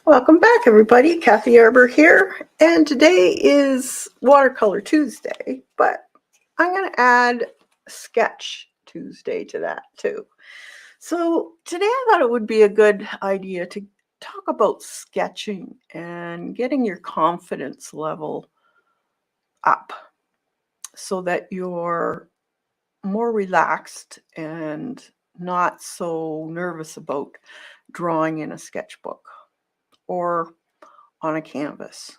Welcome back, everybody. Kathy Arbor here, and today is Watercolor Tuesday, but I'm going to add Sketch Tuesday to that too. So today I thought it would be a good idea to talk about sketching and getting your confidence level up so that you're more relaxed and not so nervous about drawing in a sketchbook or on a canvas.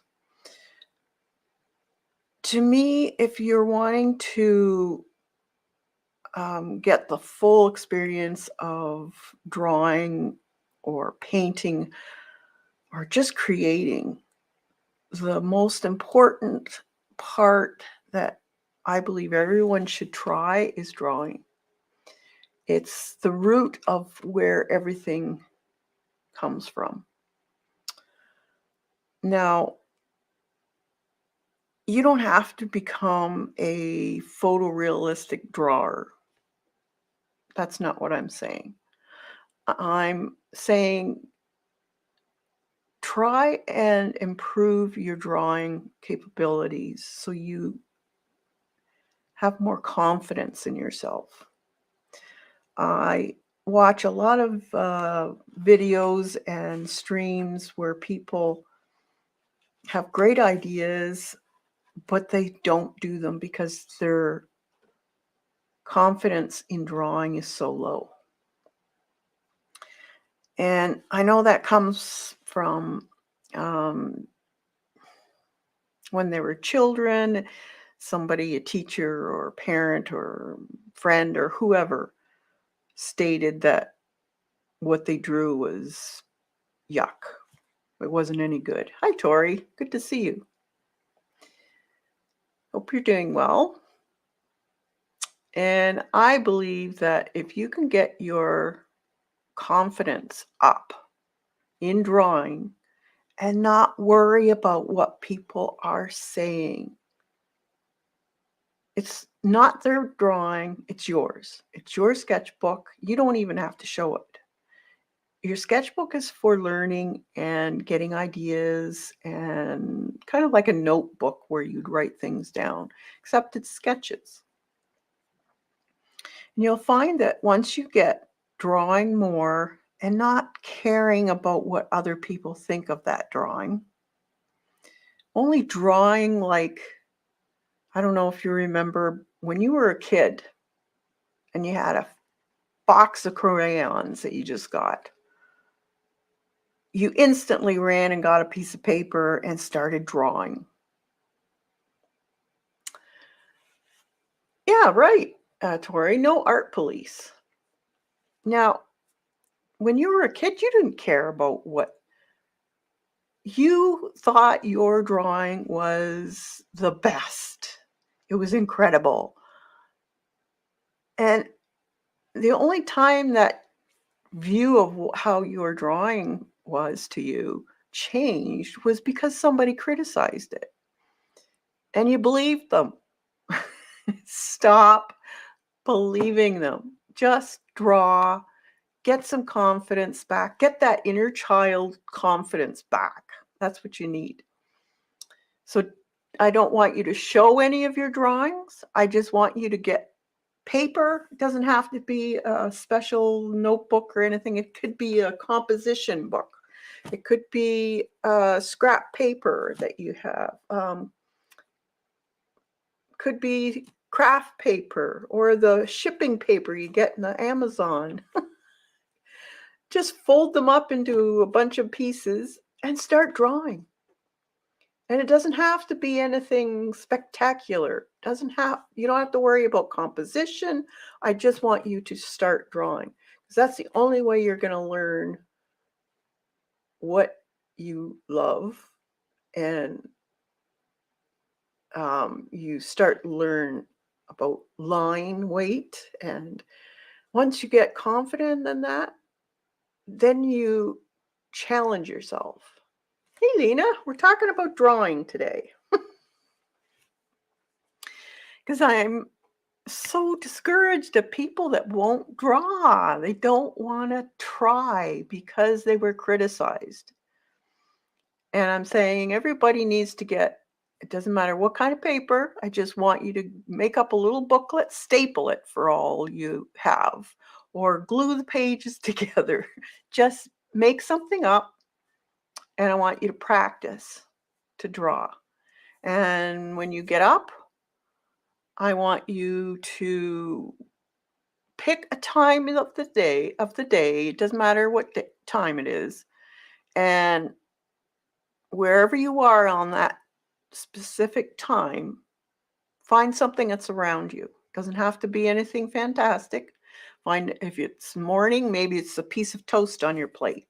To me, if you're wanting to get the full experience of drawing or painting or just creating, the most important part that I believe everyone should try is drawing. It's the root of where everything comes from. Now, you don't have to become a photorealistic drawer. That's not what I'm saying. I'm saying try and improve your drawing capabilities so you have more confidence in yourself. I watch a lot of videos and streams where people have great ideas, but they don't do them because their confidence in drawing is so low. And I know that comes from when they were children, somebody, a teacher or parent or friend or whoever, stated that what they drew was yuck. It wasn't any good. Hi, Tori. Good to see you. Hope you're doing well. And I believe that if you can get your confidence up in drawing and not worry about what people are saying, it's not their drawing, it's yours. It's your sketchbook. You don't even have to show it. Your sketchbook is for learning and getting ideas and kind of like a notebook where you'd write things down, except it's sketches. And you'll find that once you get drawing more and not caring about what other people think of that drawing, only drawing like, I don't know if you remember when you were a kid and you had a box of crayons that you just got. You instantly ran and got a piece of paper and started drawing. Yeah, right, Tori. No art police. Now, when you were a kid, you didn't care about what you thought your drawing was the best. It was incredible. And the only time that view of how your drawing was to you changed was because somebody criticized it. And you believed them. Stop believing them. Just draw, get some confidence back, get that inner child confidence back. That's what you need. So I don't want you to show any of your drawings. I just want you to get paper. It doesn't have to be a special notebook or anything. It could be a composition book. It could be scrap paper that you have. Could be craft paper or the shipping paper you get in the Amazon. Just fold them up into a bunch of pieces and start drawing. And it doesn't have to be anything spectacular. You don't have to worry about composition. I just want you to start drawing because that's the only way you're going to learn what you love, and you start learn about line weight. And once you get confident in that, then you challenge yourself. Hey, Lena, we're talking about drawing today. Because I'm so discouraged at people that won't draw. They don't want to try because they were criticized. And I'm saying everybody needs to get, it doesn't matter what kind of paper. I just want you to make up a little booklet, staple it for all you have, or glue the pages together. Just make something up, and I want you to practice to draw. And when you get up, I want you to pick a time of the day. It doesn't matter what time it is, and wherever you are on that specific time, find something that's around you. Doesn't have to be anything fantastic. Find, if it's morning, maybe it's a piece of toast on your plate.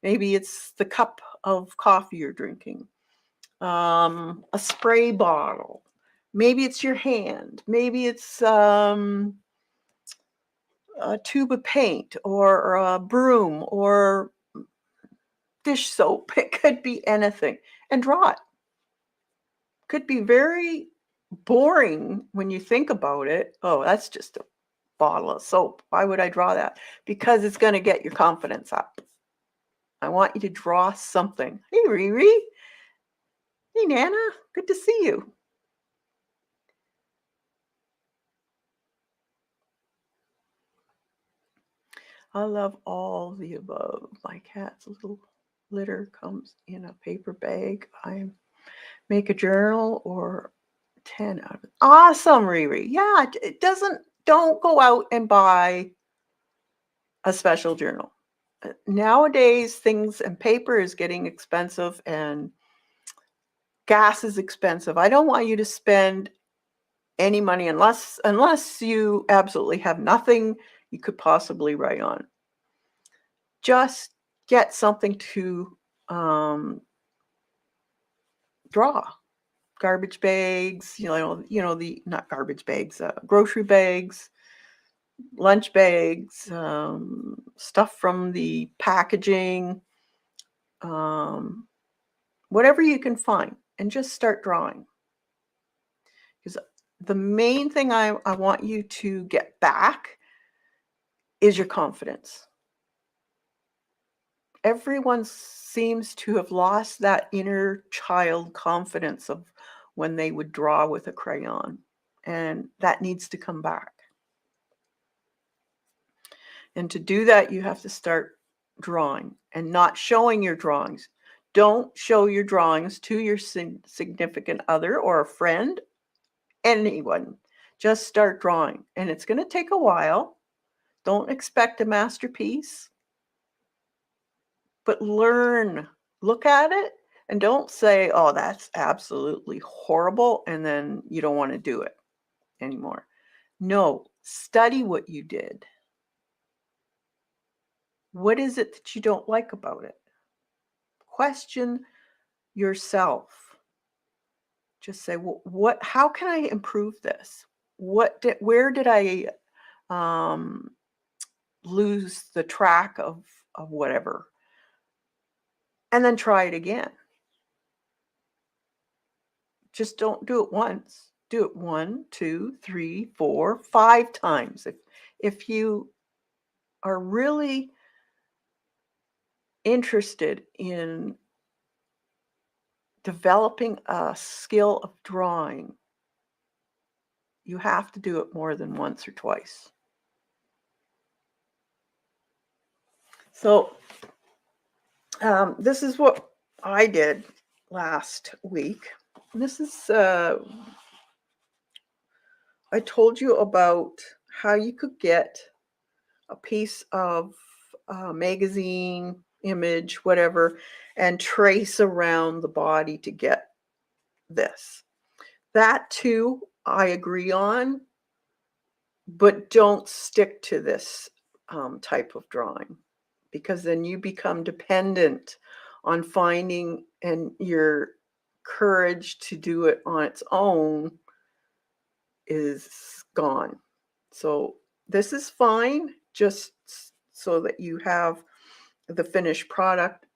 Maybe it's the cup of coffee you're drinking. A spray bottle. Maybe it's your hand. Maybe it's a tube of paint or a broom or dish soap. It could be anything. And draw it. Could be very boring when you think about it. Oh, that's just a bottle of soap. Why would I draw that? Because it's going to get your confidence up. I want you to draw something. Hey, Riri. Hey, Nana. Good to see you. I love all the above. My cat's little litter comes in a paper bag. I make a journal or 10 out of it. Awesome, Riri. Yeah, don't go out and buy a special journal. Nowadays, things and paper is getting expensive and gas is expensive. I don't want you to spend any money unless you absolutely have nothing you could possibly write on. Just get something to draw. Garbage bags, not garbage bags, grocery bags, lunch bags, stuff from the packaging, whatever you can find, and just start drawing. Because the main thing I want you to get back is your confidence. Everyone seems to have lost that inner child confidence of when they would draw with a crayon, and that needs to come back. And to do that, you have to start drawing and not showing your drawings. Don't show your drawings to your significant other or a friend, anyone. Just start drawing. And it's going to take a while. Don't expect a masterpiece, but learn. Look at it and don't say, oh, that's absolutely horrible, and then you don't want to do it anymore. No, study what you did. What is it that you don't like about it? Question yourself. Just say, well, how can I improve this? Where did I lose the track of whatever? And then try it again. Just don't do it once. Do it 1, 2, 3, 4, 5 times. If you are really interested in developing a skill of drawing, you have to do it more than once or twice. So this is what I did last week. This is, I told you about how you could get a piece of magazine, image, whatever, and trace around the body to get this. That too, I agree on, but don't stick to this type of drawing, because then you become dependent on finding, and your courage to do it on its own is gone. So this is fine, just so that you have the finished product,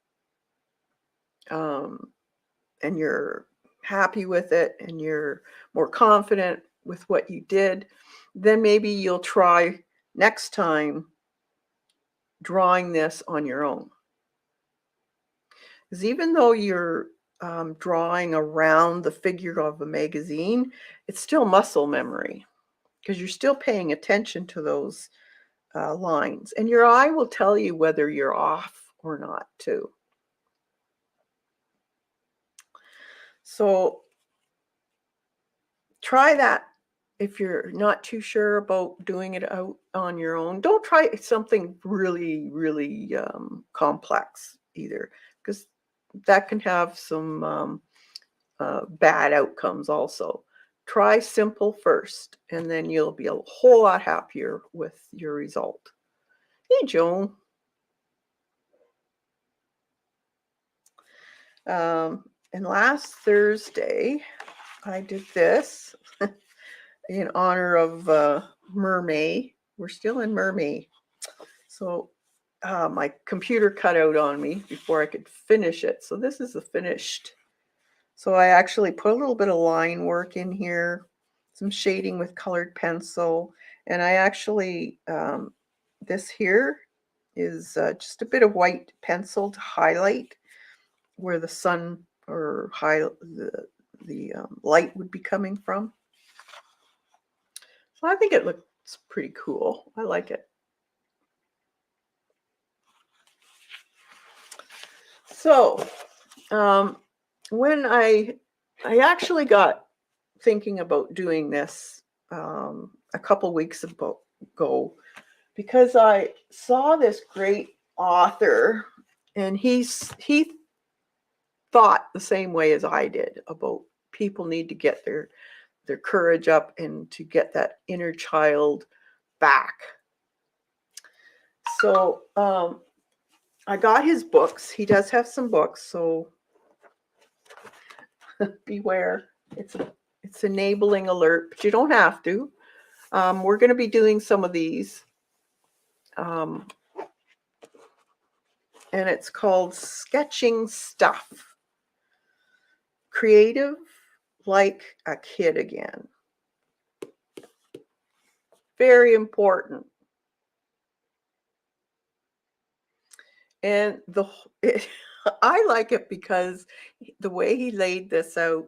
and you're happy with it and you're more confident with what you did. Then maybe you'll try next time drawing this on your own. Because even though you're drawing around the figure of a magazine, it's still muscle memory because you're still paying attention to those lines. And your eye will tell you whether you're off or not, too. So try that if you're not too sure about doing it out on your own. Don't try something really, really complex either, because that can have some bad outcomes also. Try simple first, and then you'll be a whole lot happier with your result. Hey, Joan. And last Thursday, I did this in honor of Mermaid. We're still in Mermaid. So my computer cut out on me before I could finish it. So this is the finished. So I actually put a little bit of line work in here, some shading with colored pencil. And I actually, this here is just a bit of white pencil to highlight where the sun or the light would be coming from. So I think it looks pretty cool. I like it. So when I actually got thinking about doing this a couple weeks ago, because I saw this great author, and he thought the same way as I did about people need to get their courage up and to get that inner child back. So I got his books. He does have some books, so beware. It's enabling alert, but you don't have to. We're going to be doing some of these. And it's called Sketching Stuff. Creative like a kid again. Very important. And I like it because the way he laid this out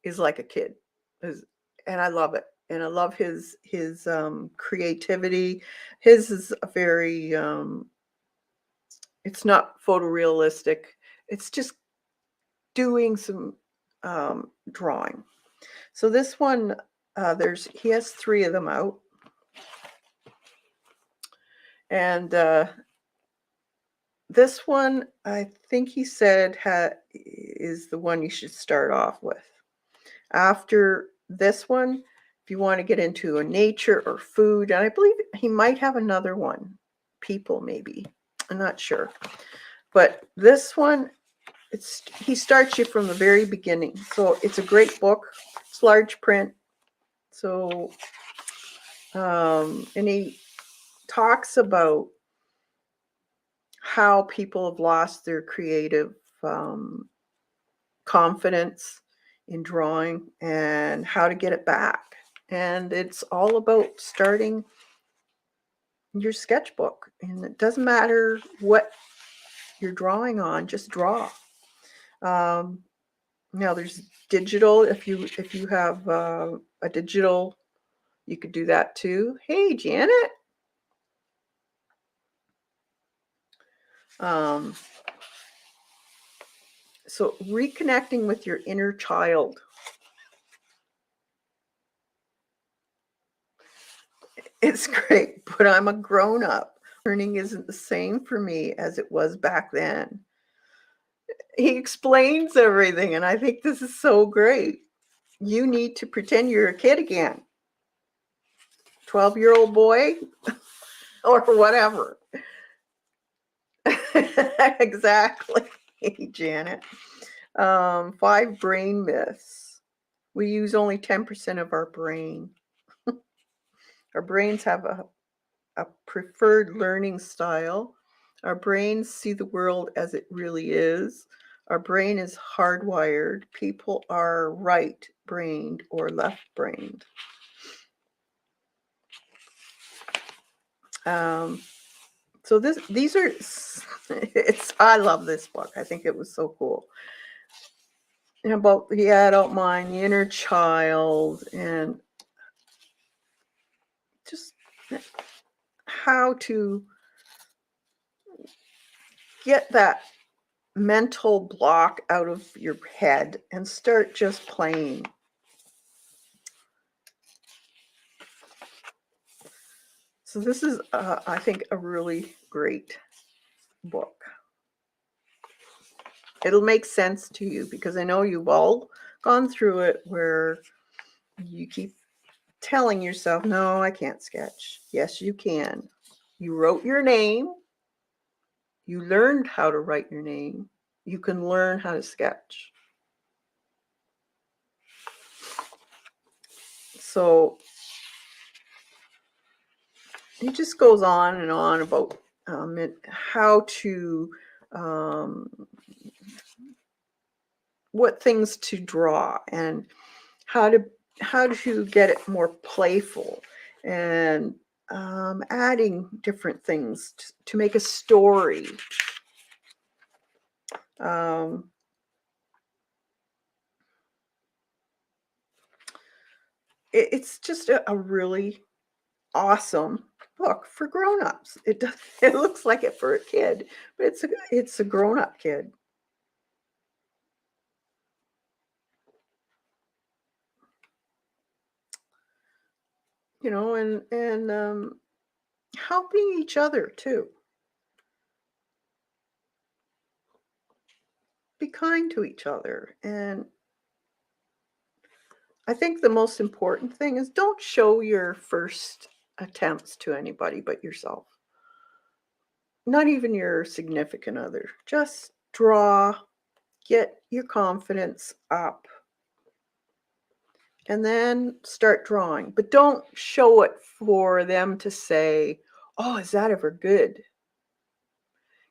is like a kid. And I love it. And I love his creativity. His is a very, it's not photorealistic. It's just doing some drawing. So this one, he has 3 of them out. And this one, I think he said is the one you should start off with. After this one, if you want to get into a nature or food, and I believe he might have another one, people maybe. I'm not sure. But this one, he starts you from the very beginning. So it's a great book. It's large print. So, and he talks about how people have lost their creative confidence in drawing and how to get it back. And it's all about starting your sketchbook. And it doesn't matter what you're drawing on, just draw. Now there's digital. If you have a digital, you could do that too. Hey, Janet. So reconnecting with your inner child. It's great, but I'm a grown-up. Learning isn't the same for me as it was back then. He explains everything, and I think this is so great. You need to pretend you're a kid again. 12-year-old boy or whatever. Exactly, Janet. 5 brain myths. We use only 10% of our brain. Our brains have a preferred learning style. Our brains see the world as it really is. Our brain is hardwired. People are right-brained or left-brained. So these are I love this book. I think it was so cool. And about the adult mind, the inner child, and just how to get that mental block out of your head and start just playing. So this is, I think, a really great book. It'll make sense to you because I know you've all gone through it where you keep telling yourself, no, I can't sketch. Yes, you can. You wrote your name. You learned how to write your name. You can learn how to sketch. So it just goes on and on about how to, what things to draw and how to get it more playful and adding different things to make a story. It's just a really awesome book for grown-ups. It looks like it for a kid, but it's a grown-up kid. And helping each other too. Be kind to each other. And I think the most important thing is don't show your first attempts to anybody but yourself. Not even your significant other. Just draw, get your confidence up, and then start drawing. But don't show it for them to say, oh, is that ever good?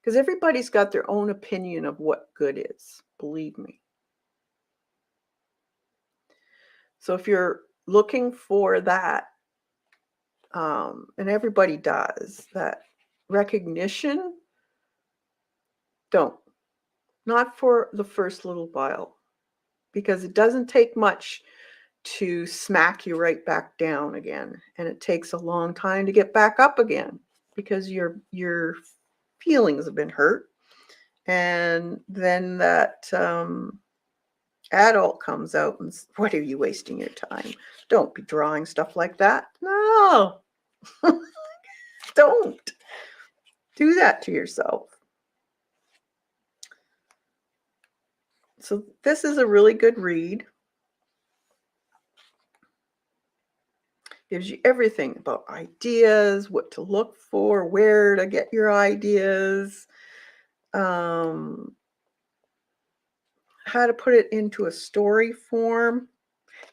Because everybody's got their own opinion of what good is, believe me. So if you're looking for that, and everybody does, that recognition, don't. Not for the first little while, because it doesn't take much to smack you right back down again. And it takes a long time to get back up again because your feelings have been hurt. And then that adult comes out and says, what are you wasting your time? Don't be drawing stuff like that. No, don't do that to yourself. So this is a really good read. Gives you everything about ideas, what to look for, where to get your ideas, how to put it into a story form.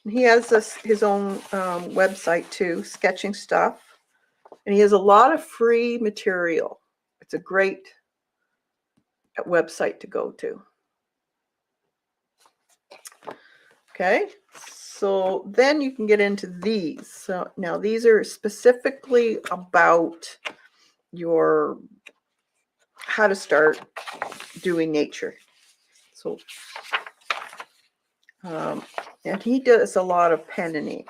And he has his own website too, sketching stuff. And he has a lot of free material. It's a great website to go to. Okay, so then you can get into these. So now these are specifically about your how to start doing nature. So, and he does a lot of pen and ink.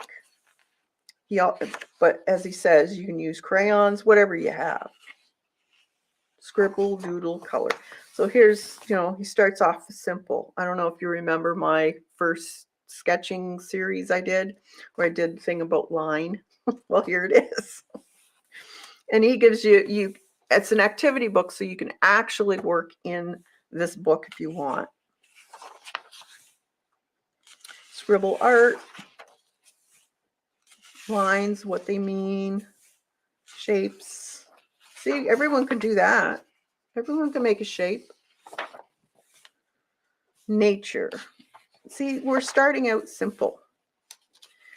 But as he says, you can use crayons, whatever you have. Scribble, doodle, color. So here's, he starts off simple. I don't know if you remember my first sketching series I did, where I did the thing about line. Well, here it is. And he gives you, it's an activity book, so you can actually work in this book if you want. Scribble art, lines, what they mean, shapes. See, everyone can do that. Everyone can make a shape. Nature. See, we're starting out simple.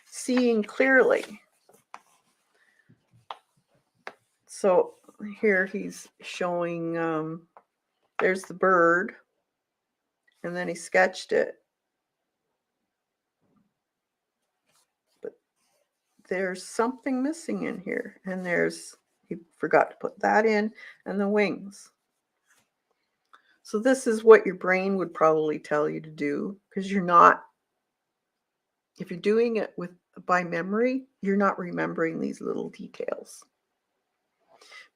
Seeing clearly. So here he's showing, there's the bird, and then he sketched it. But there's something missing in here, and he forgot to put that in, and the wings. So this is what your brain would probably tell you to do, because you're not, if you're doing it by memory, you're not remembering these little details.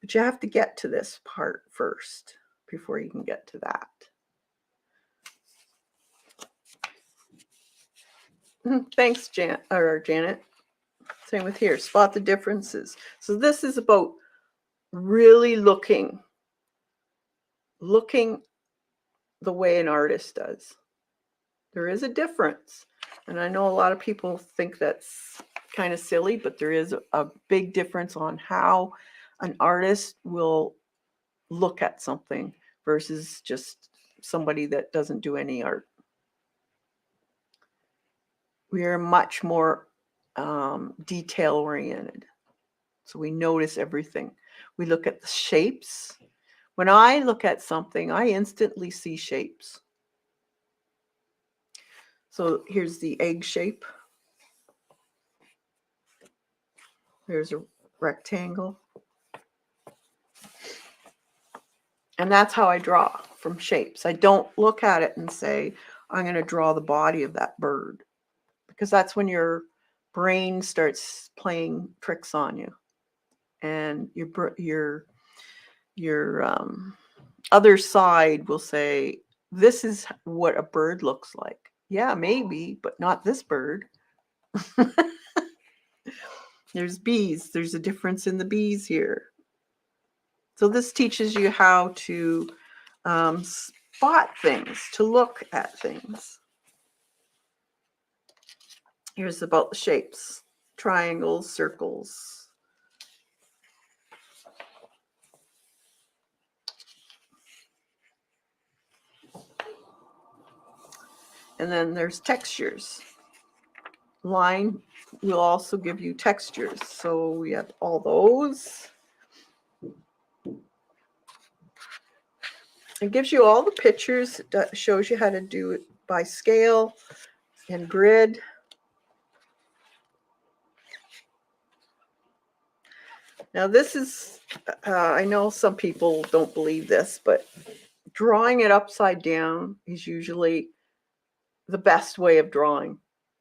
But you have to get to this part first before you can get to that. Thanks, Janet. Same with here. Spot the differences. So this is about really looking the way an artist does. There is a difference. And I know a lot of people think that's kind of silly, but there is a big difference on how an artist will look at something versus just somebody that doesn't do any art. We are much more detail oriented. So we notice everything. We look at the shapes. When I look at something, I instantly see shapes. So here's the egg shape. There's a rectangle. And that's how I draw, from shapes. I don't look at it and say, I'm going to draw the body of that bird, because that's when your brain starts playing tricks on you. And your other side will say, this is what a bird looks like. Yeah, maybe, but not this bird. There's bees. There's a difference in the bees here. So this teaches you how to spot things, to look at things. Here's about the shapes: triangles, circles. And then there's textures. Line will also give you textures. So we have all those. It gives you all the pictures. It shows you how to do it by scale and grid. Now this is, I know some people don't believe this, but drawing it upside down is usually the best way of drawing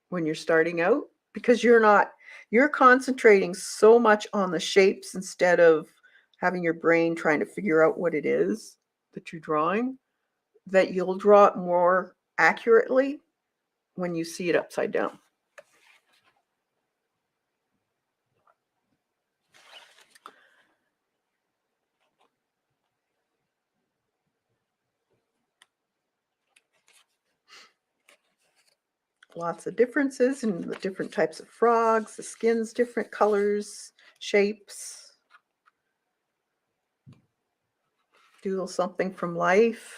when you're starting out, because you're concentrating so much on the shapes instead of having your brain trying to figure out what it is that you're drawing, that you'll draw it more accurately when you see it upside down. Lots of differences in the different types of frogs, the skin's different colors, shapes. Doodle something from life.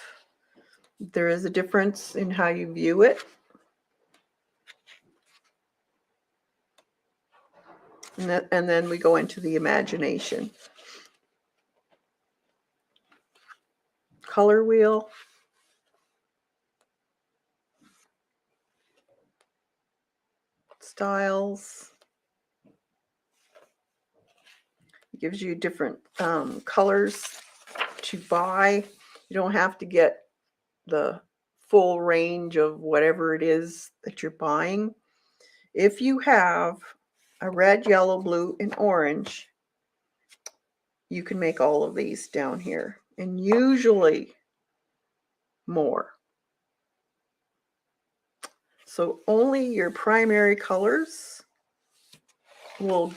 There is a difference in how you view it. And then we go into the imagination. Color wheel. Styles. It gives you different colors to buy. You don't have to get the full range of whatever it is that you're buying. If you have a red, yellow, blue, and orange, you can make all of these down here, and usually more. So only your primary colors will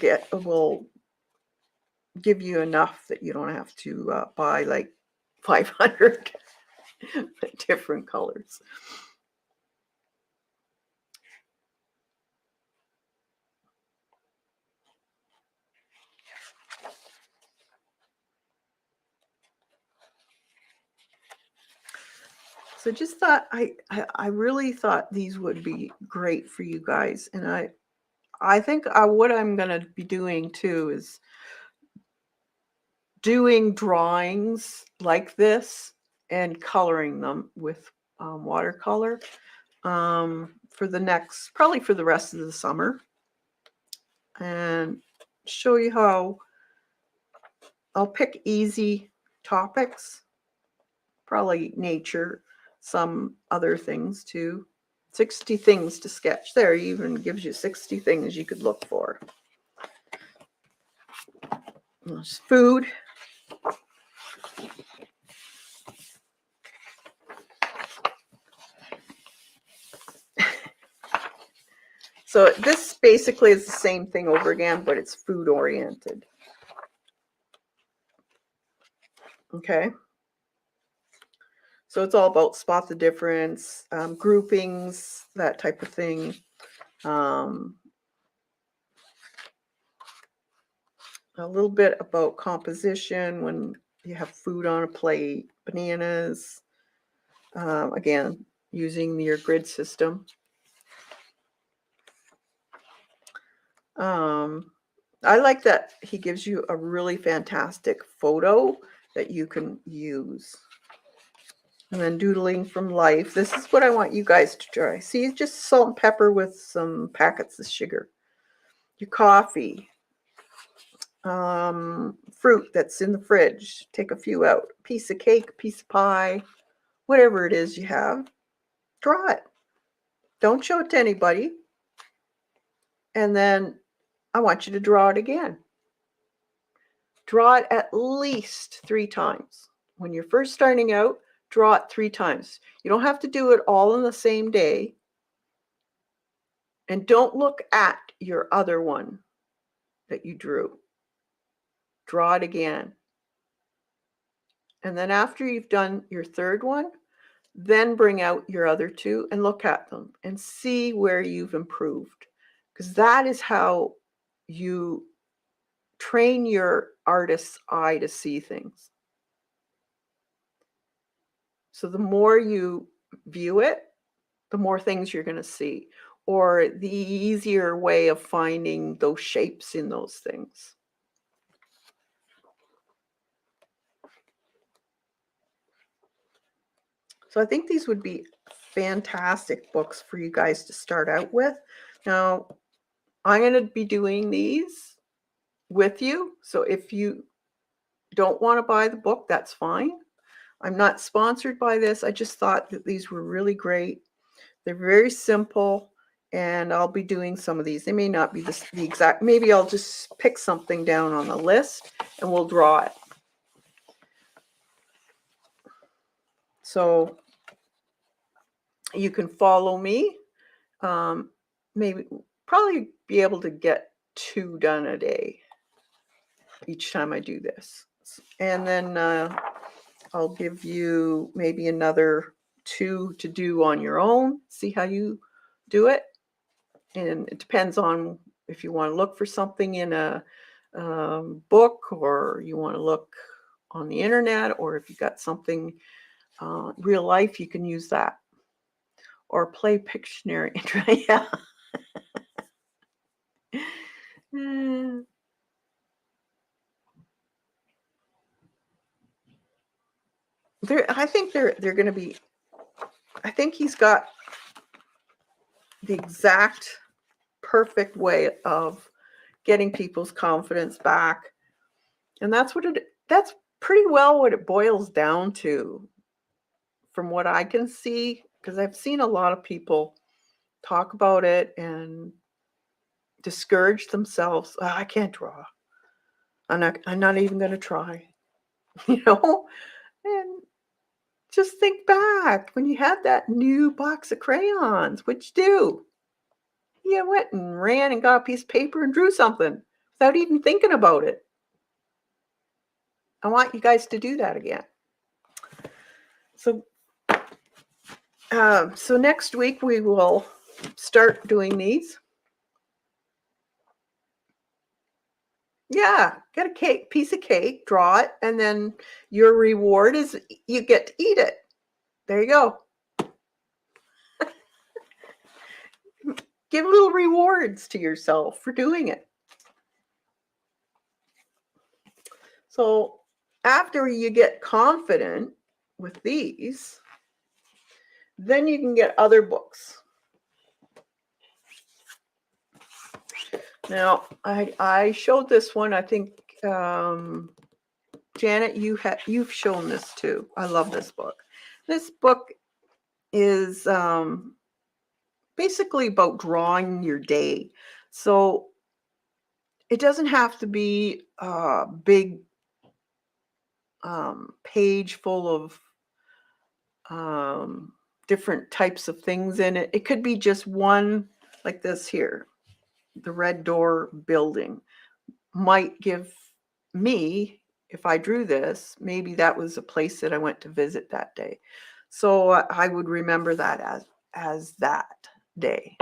give you enough that you don't have to buy like 500 different colors. So just thought, I really thought these would be great for you guys. And I think what I'm going to be doing too is doing drawings like this and coloring them with watercolor for probably for the rest of the summer, and show you how I'll pick easy topics, probably nature, some other things too. 60 things to sketch. There, it even gives you 60 things you could look for. There's food. So this basically is the same thing over again, but it's food oriented. Okay. So it's all about spot the difference, groupings, that type of thing. A little bit about composition when you have food on a plate, bananas. Again, using your grid system. I like that he gives you a really fantastic photo that you can use. And then doodling from life. This is what I want you guys to try. See, just salt and pepper with some packets of sugar. Your coffee. Fruit that's in the fridge. Take a few out. Piece of cake, piece of pie, whatever it is you have. Draw it. Don't show it to anybody. And then I want you to draw it again. Draw it at least 3 times. When you're first starting out, draw it 3 times. You don't have to do it all in the same day. And don't look at your other one that you drew. Draw it again. And then after you've done your third one, then bring out your other 2 and look at them and see where you've improved. Because that is how you train your artist's eye to see things. So the more you view it, the more things you're going to see, or the easier way of finding those shapes in those things. So I think these would be fantastic books for you guys to start out with. Now, I'm going to be doing these with you. So if you don't want to buy the book, that's fine. I'm not sponsored by this. I just thought that these were really great. They're very simple, and I'll be doing some of these. They may not be the exact, maybe I'll just pick something down on the list and we'll draw it. So you can follow me. Maybe probably be able to get 2 done a day each time I do this. And then I'll give you maybe another 2 to do on your own. See how you do it. And it depends on if you want to look for something in a book, or you want to look on the internet, or if you got something real life, you can use that. Or play Pictionary. Yeah. I think they're going to be. I think he's got the exact perfect way of getting people's confidence back, and that's pretty well what it boils down to, from what I can see, because I've seen a lot of people talk about it and discourage themselves. Oh, I can't draw. I'm not even going to try. And just think back when you had that new box of crayons. What'd you do? You went and ran and got a piece of paper and drew something without even thinking about it. I want you guys to do that again. So next week we will start doing these. Yeah, get a piece of cake, draw it, and then your reward is you get to eat it. There you go. Give little rewards to yourself for doing it. So after you get confident with these, then you can get other books. Now, I showed this one, I think, Janet, you've shown this too. I love this book. This book is basically about drawing your day. So it doesn't have to be a big page full of different types of things in it. It could be just one, like this here, the red door building might give me, if I drew this, maybe that was a place that I went to visit that day. So I would remember that as that day.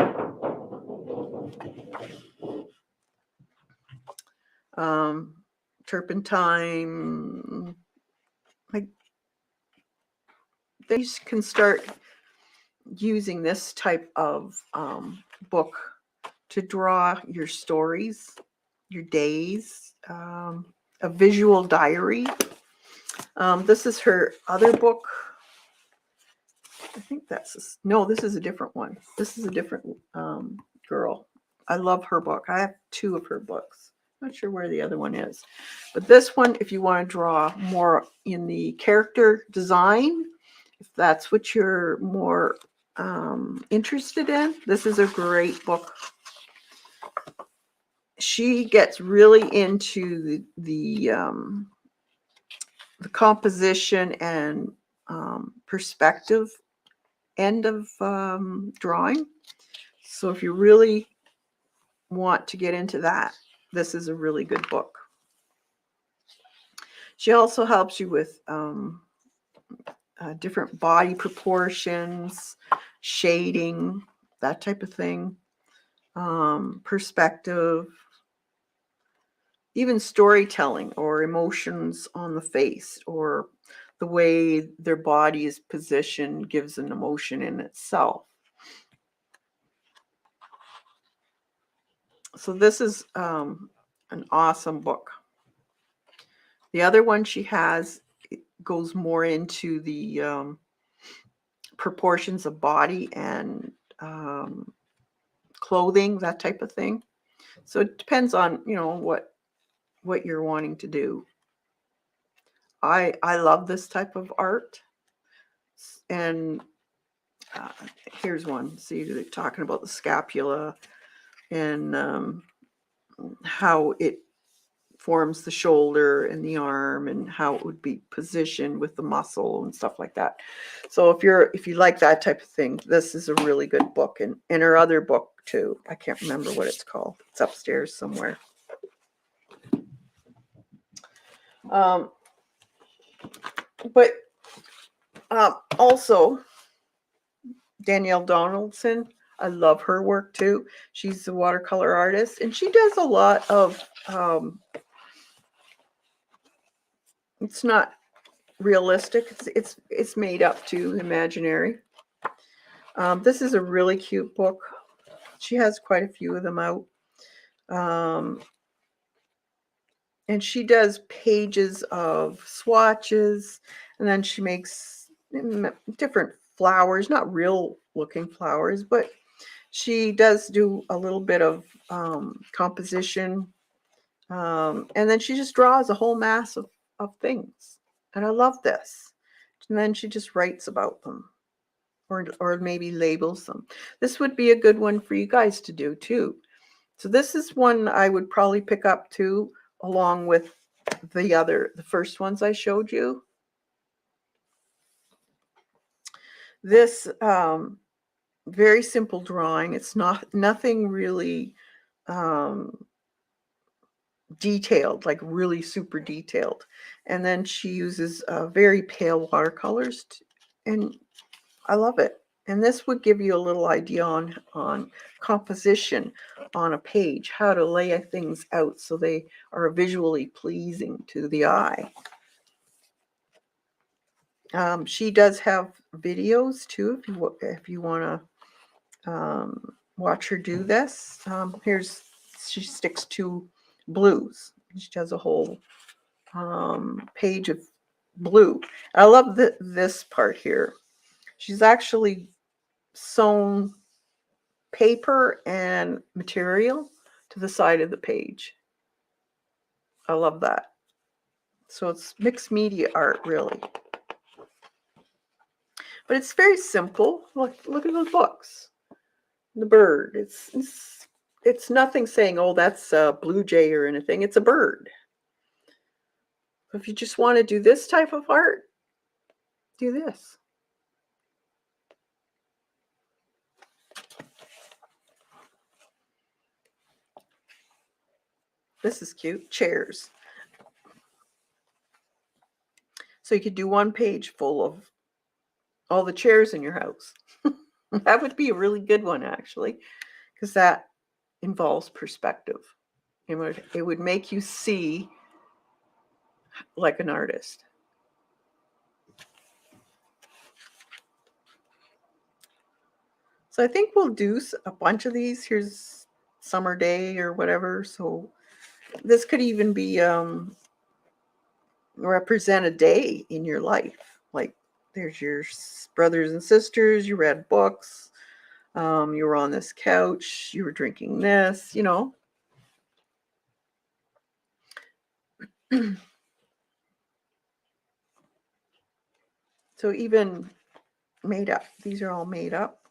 Turpentine, like they can start using this type of book to draw your stories, your days, a visual diary. This is her other book. I think that's no, this is a different one. This is a different girl. I love her book. I have 2 of her books. Not sure where the other one is. But this one, if you want to draw more in the character design, if that's what you're more interested in, this is a great book. She gets really into the composition and perspective end of drawing. So if you really want to get into that, this is a really good book. She also helps you with different body proportions, shading, that type of thing, perspective, even storytelling or emotions on the face, or the way their body is positioned gives an emotion in itself. So this is an awesome book. The other one she has goes more into the proportions of body and clothing, that type of thing. So it depends on, what you're wanting to do. I love this type of art. And here's one. See, they're talking about the scapula and how it forms the shoulder and the arm and how it would be positioned with the muscle and stuff like that. So if you like that type of thing, this is a really good book. And her other book too, I can't remember what it's called. It's upstairs somewhere. But also Danielle Donaldson, I love her work too. She's a watercolor artist, and she does a lot of it's not realistic. It's made up too, imaginary. This is a really cute book. She has quite a few of them out. And she does pages of swatches, and then she makes different flowers, not real looking flowers, but she does do a little bit of composition. And then she just draws a whole mass of things. And I love this. And then she just writes about them, or maybe labels them. This would be a good one for you guys to do too. So this is one I would probably pick up too, along with the first ones I showed you. This very simple drawing. It's nothing really detailed, like really super detailed. And then she uses very pale watercolors, and I love it. And this would give you a little idea on composition on a page, how to lay things out so they are visually pleasing to the eye. She does have videos too, if you want to watch her do this. She sticks to blues. She does a whole page of blue. I love this part here. She's actually sewn paper and material to the side of the page. I love that. So it's mixed media art, really. But it's very simple. Look at those books. The bird. It's nothing saying, oh, that's a blue jay or anything. It's a bird. If you just want to do this type of art, do this. This is cute. Chairs. So you could do one page full of all the chairs in your house. That would be a really good one, actually, because that involves perspective. It would make you see like an artist. So I think we'll do a bunch of these. Here's summer day or whatever. So this could even be represent a day in your life. Like there's your brothers and sisters, you read books, you were on this couch, you were drinking this, you know. So even made up. These are all made up.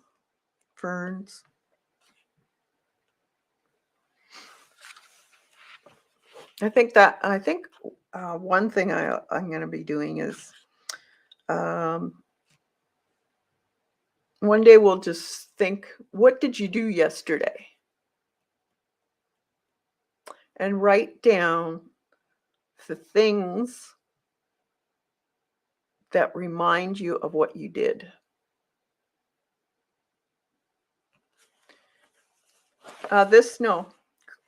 Ferns. I think one thing I'm going to be doing is one day we'll just think, what did you do yesterday? And write down the things that remind you of what you did.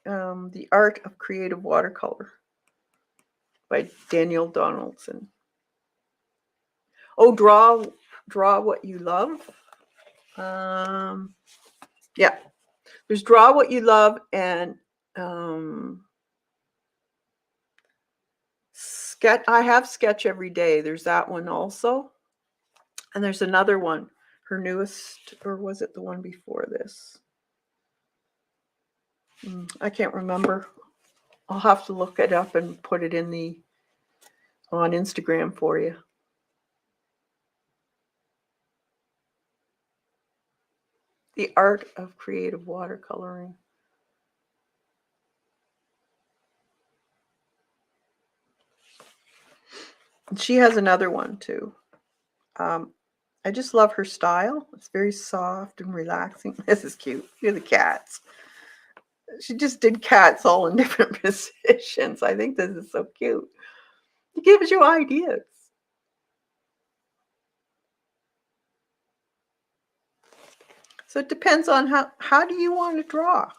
The Art of Creative Watercolor by Danielle Donaldson. Oh, draw what you love. Yeah, there's draw what you love and sketch. I have sketch every day. There's that one also, and there's another one. Her newest, or was it the one before this? I can't remember. I'll have to look it up and put it on Instagram for you. The Art of Creative Watercoloring. And she has another one too. I just love her style. It's very soft and relaxing. This is cute. Look at the cats. She just did cats all in different positions. I think this is so cute. It gives you ideas. So it depends on how do you want to draw?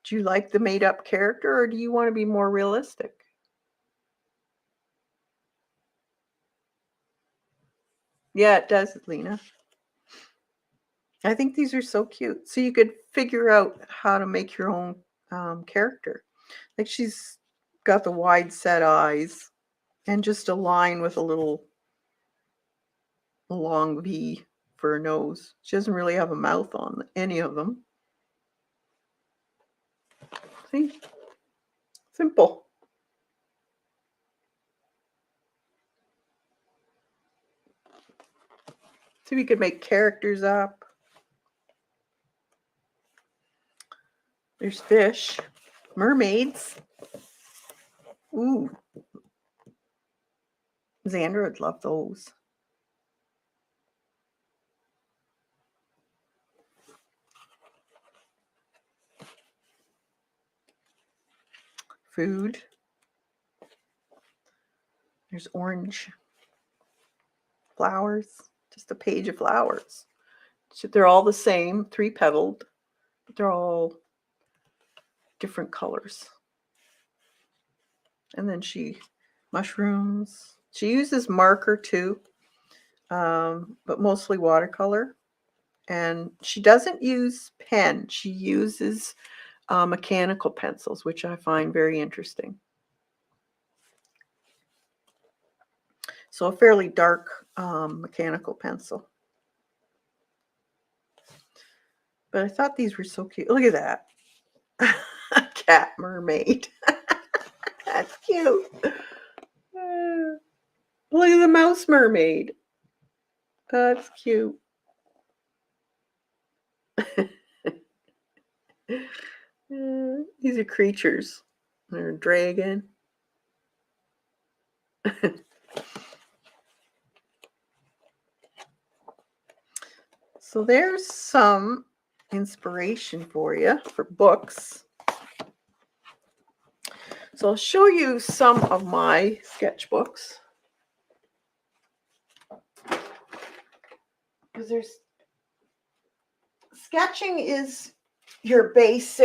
Do you like the made up character or do you want to be more realistic? Yeah, it does, Lena. I think these are so cute. So you could figure out how to make your own character. Like she's got the wide set eyes and just a line with a long V for a nose. She doesn't really have a mouth on any of them. See? Simple. So we could make characters up. There's fish, mermaids. Ooh. Xander would love those. Food. There's orange. Flowers. Just a page of flowers. So they're all the same, 3-petaled, but they're all different colors. And then mushrooms. She uses marker too, but mostly watercolor. And she doesn't use pen. She uses mechanical pencils, which I find very interesting. So a fairly dark mechanical pencil. But I thought these were so cute. Look at that. Cat mermaid. That's cute. Look at the mouse mermaid. That's cute. These are creatures. They're a dragon. So there's some inspiration for you for books. So I'll show you some of my sketchbooks. Because sketching is your base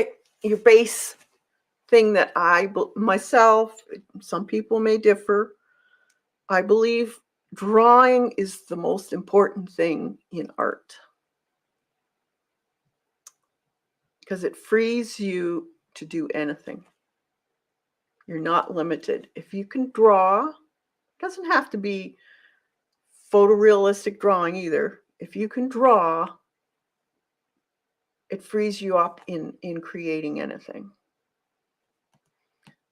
thing that myself, some people may differ. I believe drawing is the most important thing in art. Because it frees you to do anything. You're not limited. If you can draw, it doesn't have to be photorealistic drawing either. If you can draw, it frees you up in creating anything.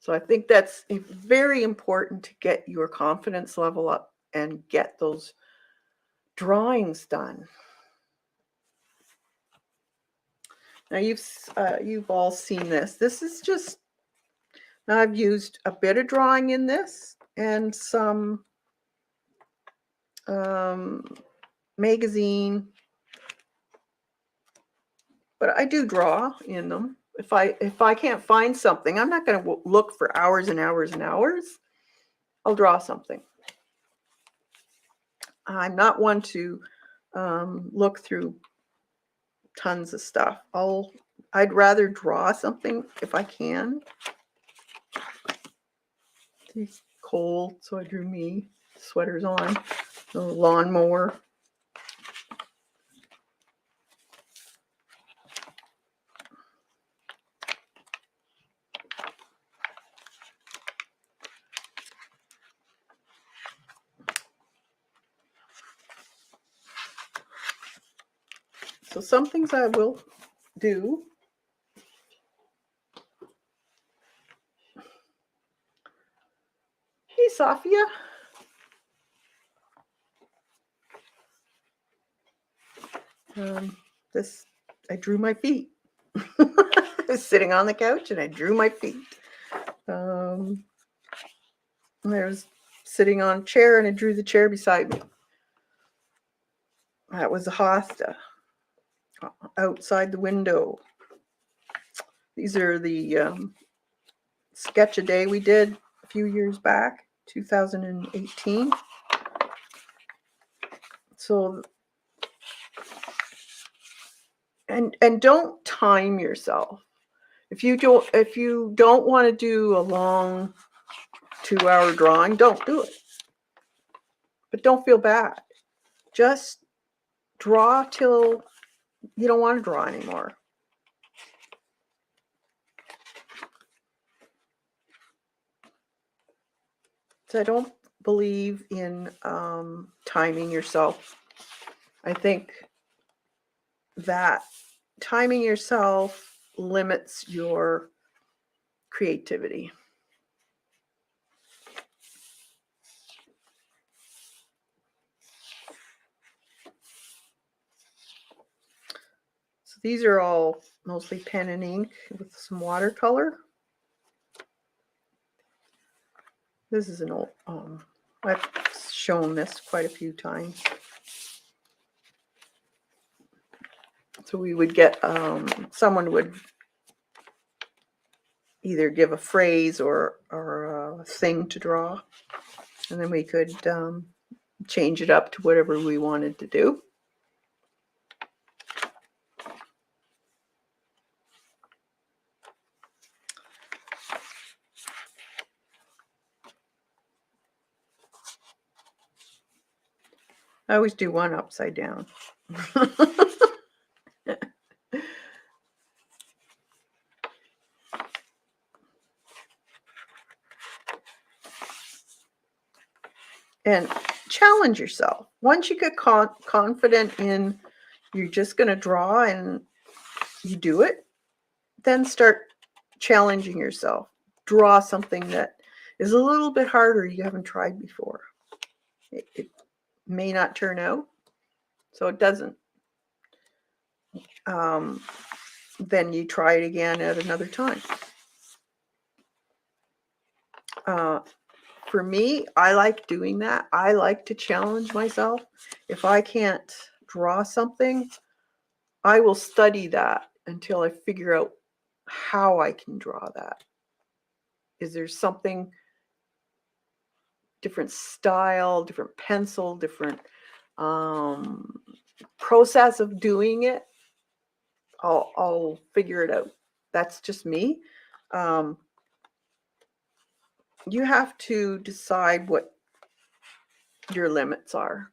So I think that's very important to get your confidence level up and get those drawings done. Now you've all seen this. This is just, now I've used a bit of drawing in this and some magazine, but I do draw in them. If I can't find something, I'm not going to look for hours and hours and hours. I'll draw something. I'm not one to look through tons of stuff. I'd rather draw something if I can. It's cold, so I drew me. Sweater's on. The lawnmower. So some things I will do. Hey, Sophia. I drew my feet. I was sitting on the couch and I drew my feet. There's sitting on a chair and I drew the chair beside me. That was a hosta outside the window. These are the sketch a day we did a few years back, 2018. So, and don't time yourself. If you don't want to do a long 2-hour drawing, don't do it. But don't feel bad. Just draw till you don't want to draw anymore. So I don't believe in timing yourself. I think that timing yourself limits your creativity. So these are all mostly pen and ink with some watercolor. This is an old, I've shown this quite a few times. So we would get, someone would either give a phrase or a thing to draw, and then we could change it up to whatever we wanted to do. I always do one upside down. And challenge yourself. Once you get confident in you're just going to draw and you do it, then start challenging yourself. Draw something that is a little bit harder you haven't tried before. It may not turn out, so it doesn't. Then you try it again at another time. For me, I like doing that. I like to challenge myself. If I can't draw something, I will study that until I figure out how I can draw that. Is there something, different style, different pencil, different process of doing it? I'll figure it out. That's just me. You have to decide what your limits are,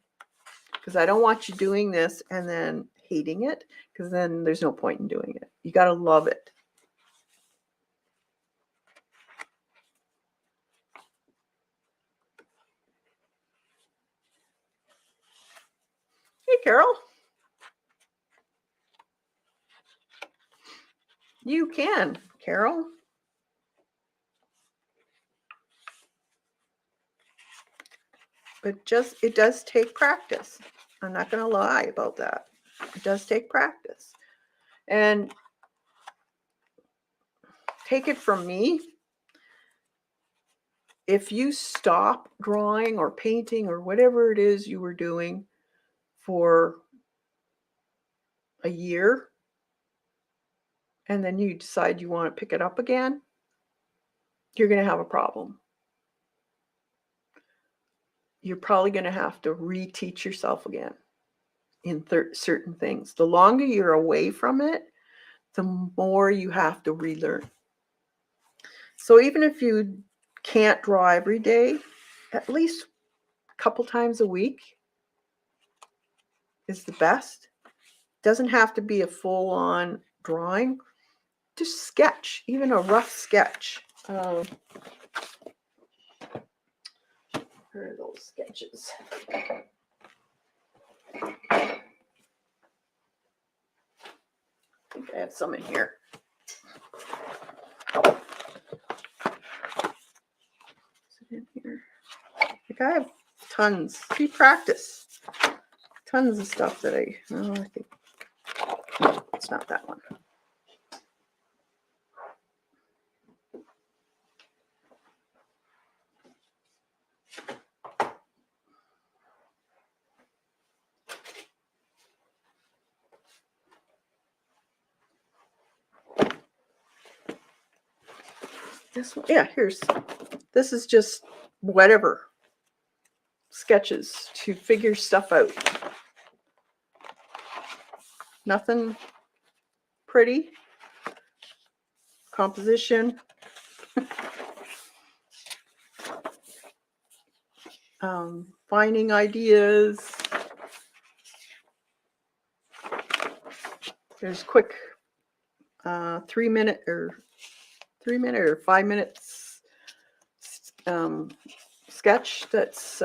because I don't want you doing this and then hating it, because then there's no point in doing it. You got to love it. Hey, Carol. You can, Carol. But it does take practice. I'm not going to lie about that. It does take practice. And take it from me, if you stop drawing or painting or whatever it is you were doing for a year, and then you decide you want to pick it up again, you're going to have a problem. You're probably going to have to reteach yourself again in certain things. The longer you're away from it, the more you have to relearn. So even if you can't draw every day, at least a couple times a week is the best. Doesn't have to be a full-on drawing. Just sketch, even a rough sketch. Where are those sketches? I think I have some in here. Is it in here? I think I have tons. We practice. Tons of stuff that I think. No, it's not that one. This one, yeah, this is just whatever sketches to figure stuff out. Nothing pretty. Composition. Finding ideas. There's quick 3 minute or 5 minutes sketch that's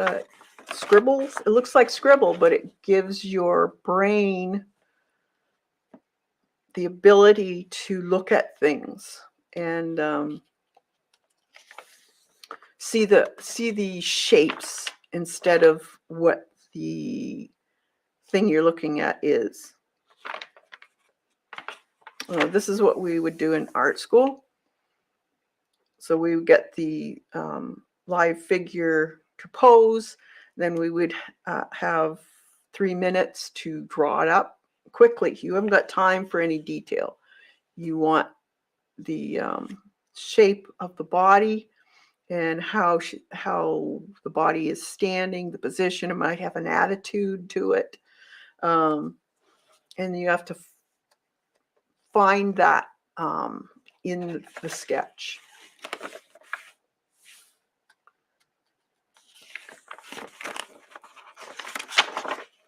scribbles. It looks like scribble, but it gives your brain the ability to look at things and see the shapes instead of what the thing you're looking at is. This is what we would do in art school. So we would get the live figure to pose. Then we would have 3 minutes to draw it up quickly. You haven't got time for any detail. You want the shape of the body and how the body is standing, the position. It might have an attitude to it. And you have to find that in the sketch.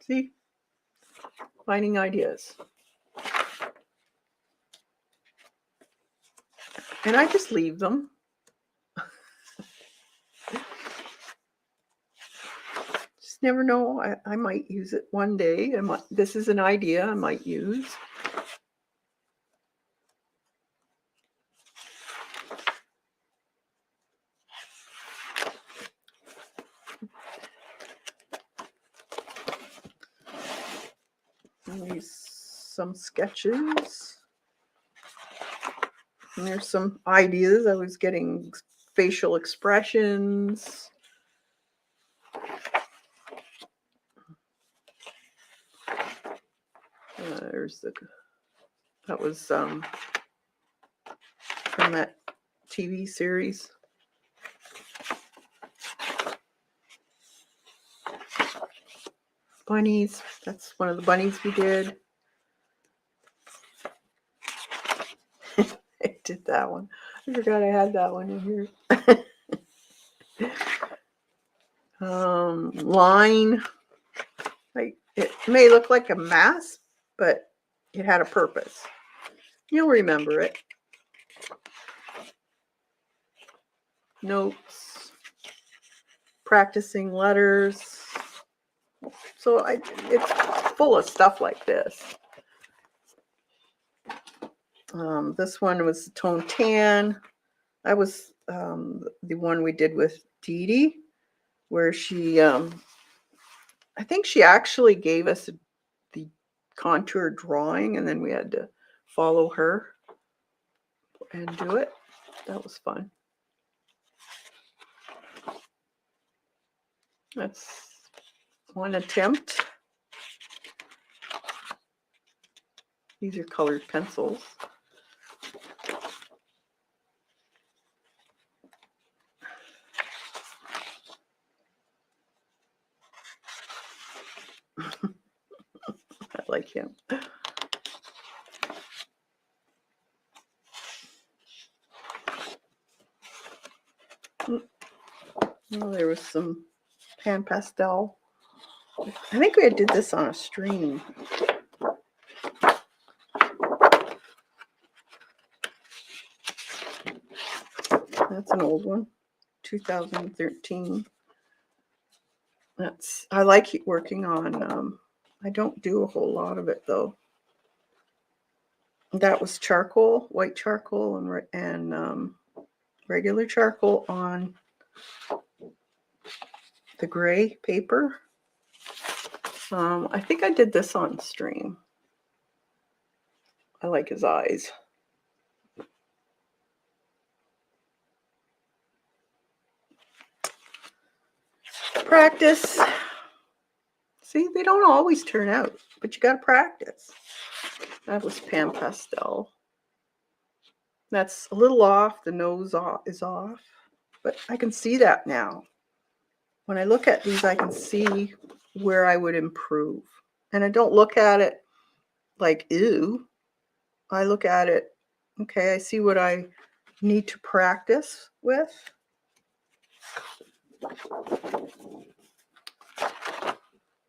See? Finding ideas. And I just leave them. Just never know. I might use it one day. This is an idea I might use. And these some sketches. And there's some ideas. I was getting facial expressions. That was from that TV series. Bunnies. That's one of the bunnies we did. I did that one. I forgot I had that one in here. Line. Like, it may look like a mask, but it had a purpose. You'll remember it. Notes. Practicing letters. So it's full of stuff like this. This one was tone tan. That was the one we did with Dee Dee, where she, I think she actually gave us the contour drawing, and then we had to follow her and do it. That was fun. That's one attempt. These are colored pencils. I like him. Oh, there was some pan pastel. I think we did this on a stream. That's an old one, 2013. I like working on. I don't do a whole lot of it though. That was charcoal, white charcoal, and regular charcoal on the gray paper. I think I did this on stream. I like his eyes. Practice. See, they don't always turn out, but you got to practice. That was pan pastel. That's a little off. The nose is off, but I can see that now. When I look at these, I can see where I would improve. And I don't look at it like, ew. I look at it, okay, I see what I need to practice with.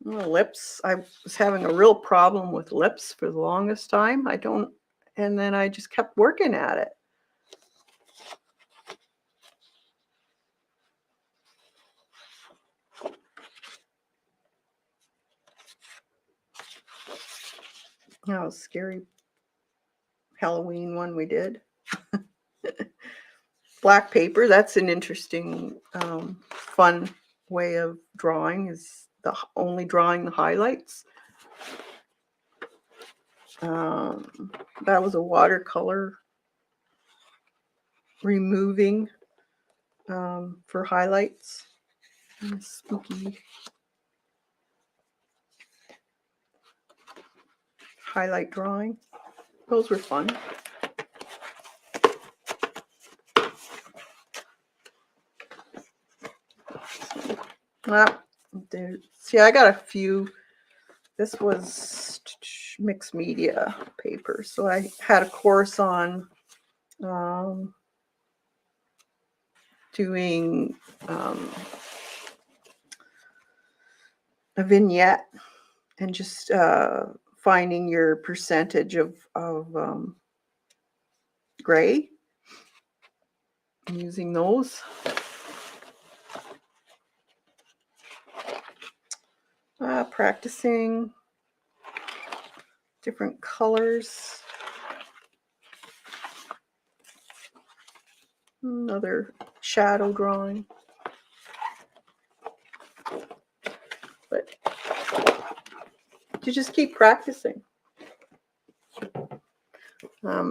Lips. I was having a real problem with lips for the longest time. And then I just kept working at it. Oh, scary Halloween one we did. Black paper. That's an interesting, fun way of drawing, is only drawing the highlights. That was a watercolor removing for highlights. Spooky highlight drawing. Those were fun. See, I got a few. This was mixed media paper, so I had a course on doing a vignette and just finding your percentage of gray and using those. Practicing different colors. Another shadow drawing. But You just keep practicing.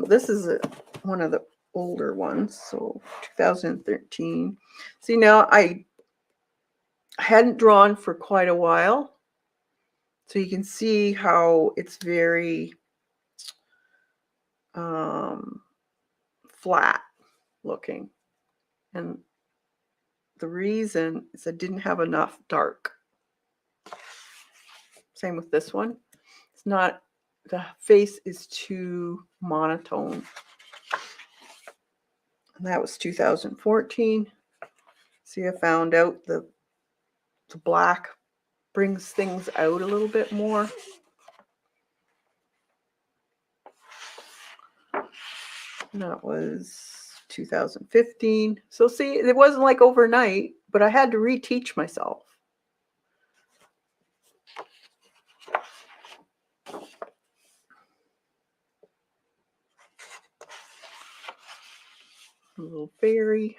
This is one of the older ones, so 2013. See, now I hadn't drawn for quite a while, so you can see how it's very flat looking. And the reason is I didn't have enough dark. Same with this one. It's not, the face is too monotone. And that was 2014. See, I found out the black brings things out a little bit more. And that was 2015. So see, it wasn't like overnight, but I had to reteach myself. A little fairy.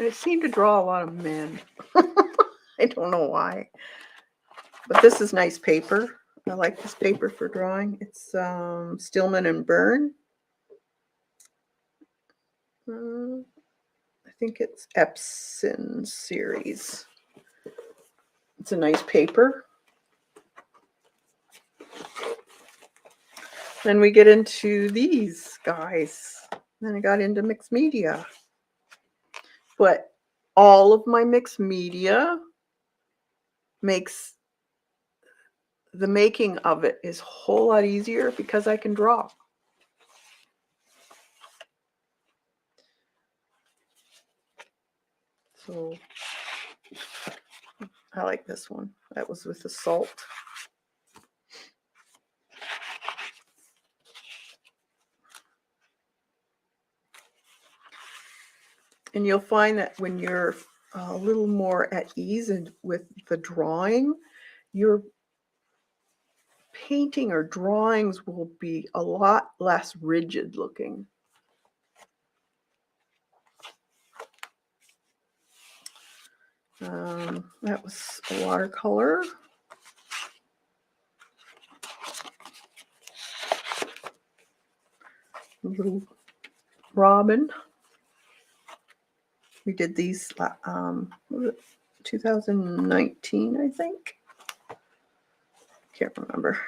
I seem to draw a lot of men. I don't know why. But this is nice paper. I like this paper for drawing. It's Stillman and Byrne. I think it's Epson series. It's a nice paper. Then we get into these guys. Then I got into mixed media. But all of my mixed media makes the making of it is a whole lot easier because I can draw. So I like this one. That was with the salt. And you'll find that when you're a little more at ease and with the drawing, your painting or drawings will be a lot less rigid looking. That was a watercolor. A little robin. We did these 2019, I think. Can't remember.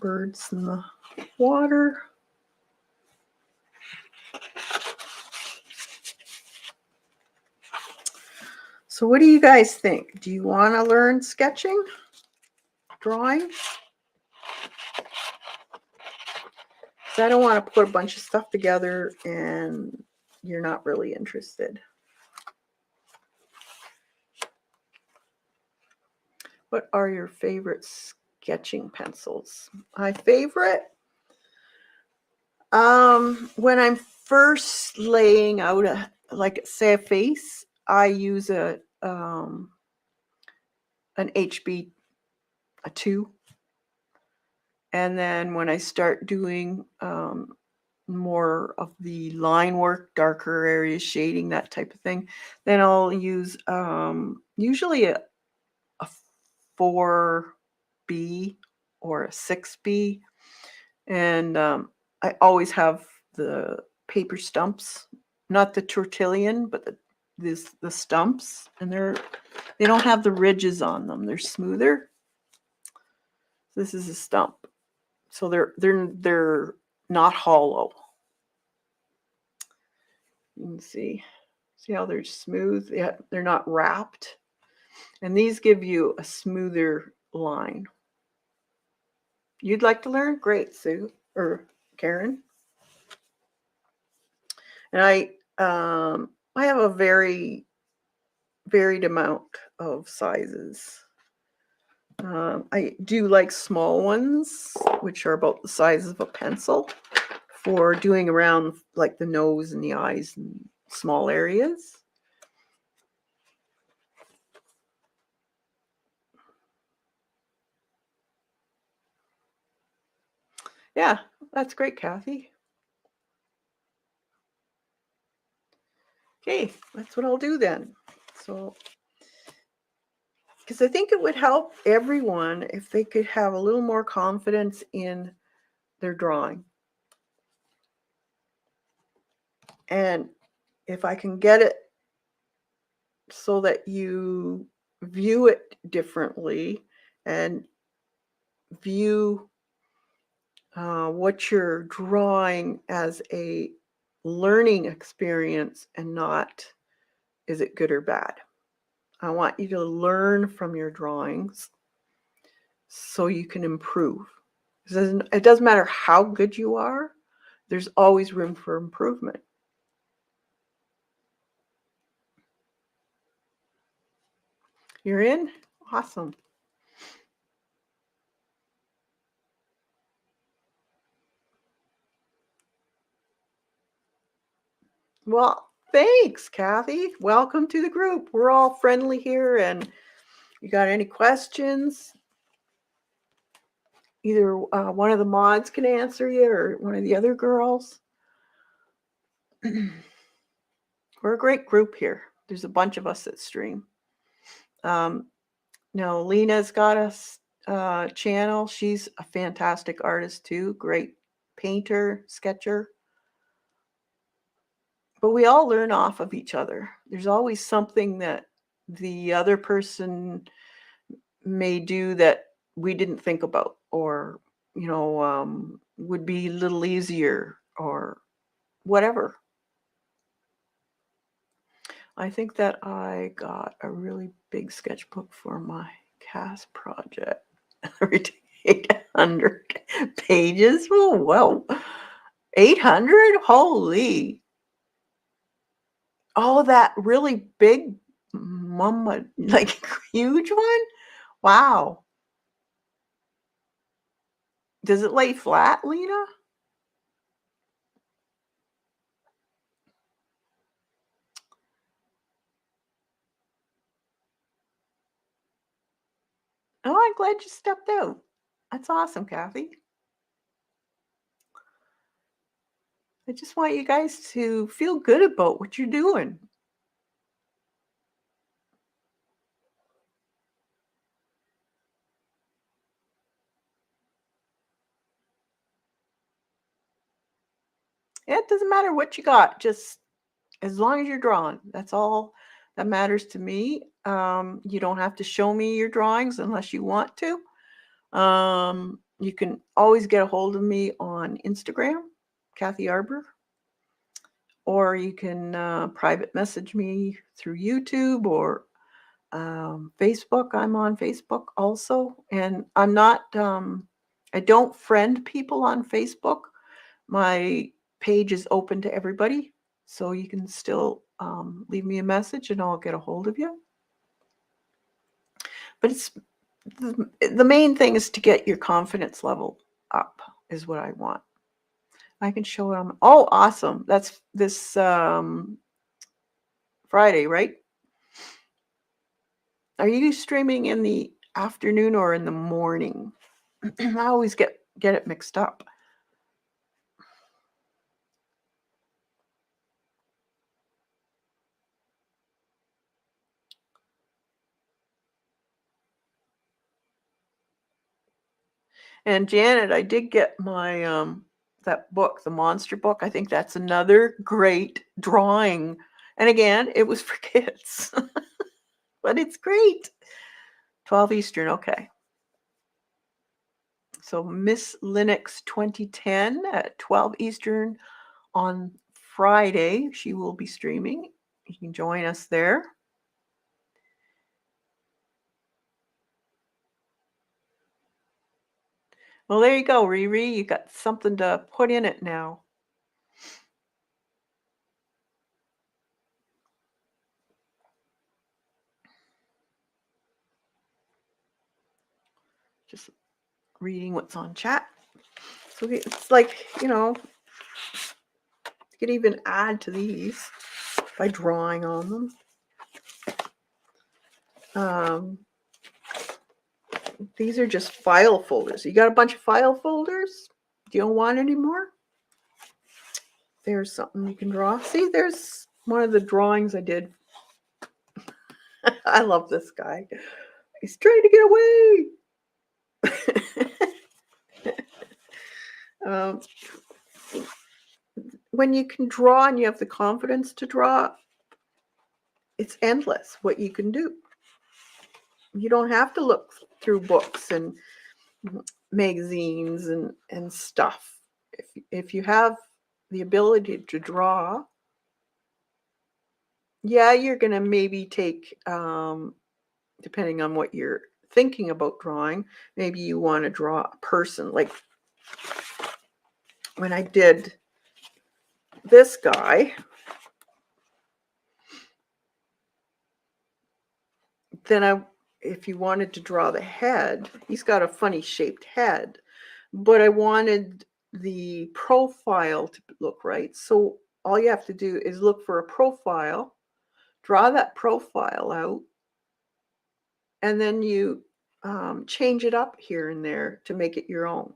Birds in the water. So what do you guys think? Do you want to learn sketching, drawing? Because I don't want to put a bunch of stuff together and you're not really interested. What are your favorite sketching pencils? My favorite, when I'm first laying out like say a face, I use an HB, a 2. And then when I start doing more of the line work, darker areas, shading, that type of thing, then I'll use usually a 4B or a 6B. And I always have the paper stumps, not the tortillon, but the stumps, and they don't have the ridges on them. They're smoother. This is a stump, so they're not hollow. You can see how they're smooth. They're not wrapped, and these give you a smoother line. You'd like to learn? Great, Sue or Karen. And I have a very varied amount of sizes. I do like small ones, which are about the size of a pencil for doing around like the nose and the eyes and small areas. Yeah, that's great, Kathy. Okay, that's what I'll do then. So, because I think it would help everyone if they could have a little more confidence in their drawing. And if I can get it so that you view it differently and view what you're drawing as a learning experience and not is it good or bad. I want you to learn from your drawings so you can improve. It doesn't matter how good you are, there's always room for improvement. You're in? Awesome. Well, thanks, Kathy. Welcome to the group. We're all friendly here, and you got any questions? Either one of the mods can answer you or one of the other girls. We're a great group here. There's a bunch of us that stream. Now, Lena's got a channel. She's a fantastic artist too. Great painter, sketcher. But we all learn off of each other. There's always something that the other person may do that we didn't think about, or would be a little easier, or whatever. I think that I got a really big sketchbook for my cast project. 800 pages. Oh, whoa. 800? Holy. Oh, that really big mama, like huge one? Wow. Does it lay flat, Lena? Oh, I'm glad you stepped out. That's awesome, Kathy. I just want you guys to feel good about what you're doing. It doesn't matter what you got, just as long as you're drawing. That's all that matters to me. You don't have to show me your drawings unless you want to. You can always get a hold of me on Instagram, Kathy Arbor, or you can private message me through YouTube or Facebook. I'm on Facebook also, and I'm not. I don't friend people on Facebook. My page is open to everybody, so you can still leave me a message, and I'll get a hold of you. But it's the main thing is to get your confidence level up is what I want. I can show them. Oh, awesome. That's this Friday, right? Are you streaming in the afternoon or in the morning? I always get it mixed up. And Janet, I did get my that book, the monster book. I think that's another great drawing. And again, it was for kids. But it's great. 12 Eastern, okay. So Miss Linux 2010 at 12 Eastern on Friday. She will be streaming. You can join us there. Well, there you go, Riri. You got something to put in it now. Just reading what's on chat. So it's like, You could even add to these by drawing on them. These are just file folders. You got a bunch of file folders? Do you don't want any more? There's something you can draw. See, there's one of the drawings I did. I love this guy. He's trying to get away. When you can draw and you have the confidence to draw, it's endless what you can do. You don't have to look through books and magazines and stuff. If you have the ability to draw, yeah, you're going to maybe take, depending on what you're thinking about drawing, maybe you want to draw a person. Like when I did this guy, then if you wanted to draw the head, he's got a funny shaped head, but I wanted the profile to look right. So all you have to do is look for a profile, draw that profile out, and then you change it up here and there to make it your own.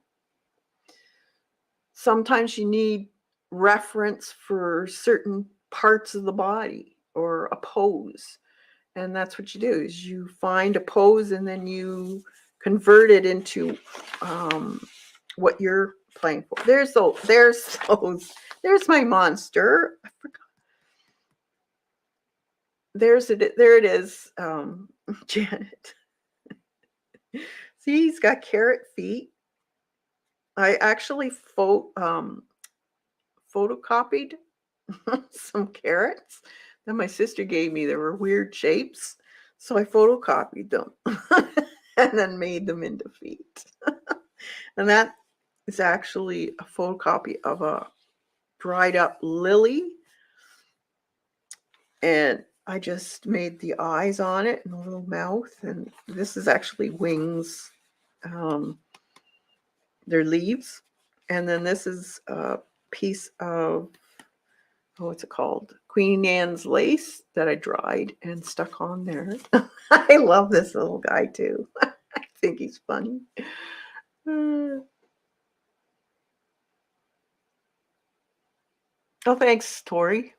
Sometimes you need reference for certain parts of the body or a pose. And that's what you do, is you find a pose and then you convert it into what you're playing for. There's my monster. I forgot. There it is, Janet. See, he's got carrot feet. I actually photocopied some carrots that my sister gave me. They were weird shapes, so I photocopied them and then made them into feet. And that is actually a photocopy of a dried up lily, and I just made the eyes on it and a little mouth, and this is actually wings. They're leaves, and then this is a piece of, what's it called? Queen Anne's lace that I dried and stuck on there. I love this little guy too. I think he's funny. Oh, thanks, Tori.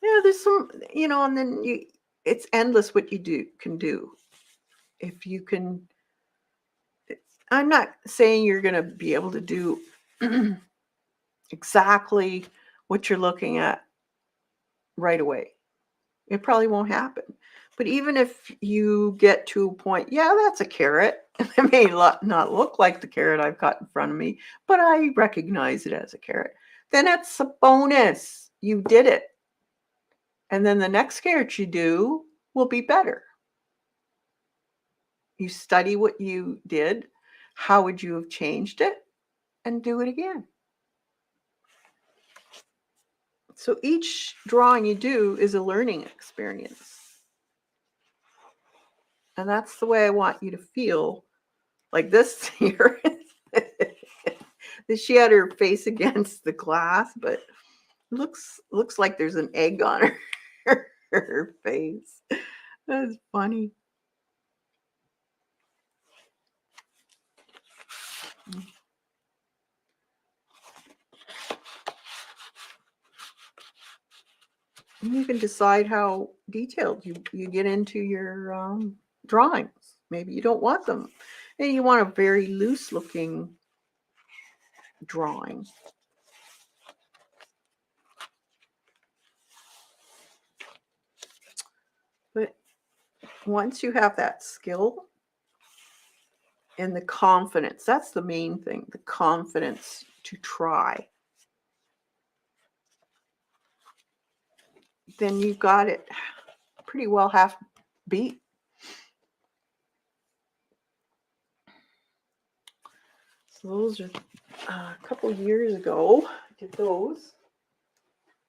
Yeah, there's some, and then it's endless what you can do. If you can, I'm not saying you're going to be able to do exactly what you're looking at right away. It probably won't happen. But even if you get to a point, yeah, that's a carrot. It may not look like the carrot I've got in front of me, but I recognize it as a carrot. Then it's a bonus. You did it. And then the next carrot you do will be better. You study what you did. How would you have changed it? And do it again. So each drawing you do is a learning experience. And that's the way I want you to feel. Like this here. She had her face against the glass, but looks like there's an egg on her face. That's funny. You can decide how detailed you get into your drawings. Maybe you don't want them. Maybe you want a very loose looking drawing. But once you have that skill and the confidence, that's the main thing, the confidence to try, then you've got it pretty well half beat. So those are a couple years ago. I did those.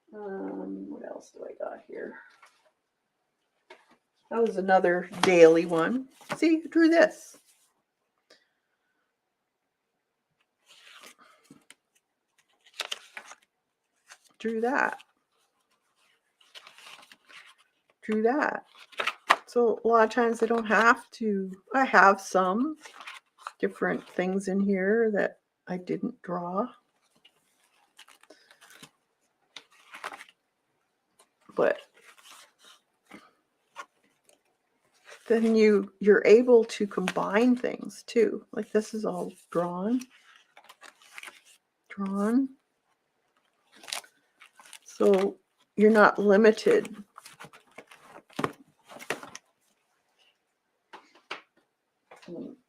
What else do I got here? That was another daily one. See, I drew this. drew that. Drew that. So a lot of times I don't have to. I have some different things in here that I didn't draw. But then you're able to combine things too. Like this is all drawn. So you're not limited.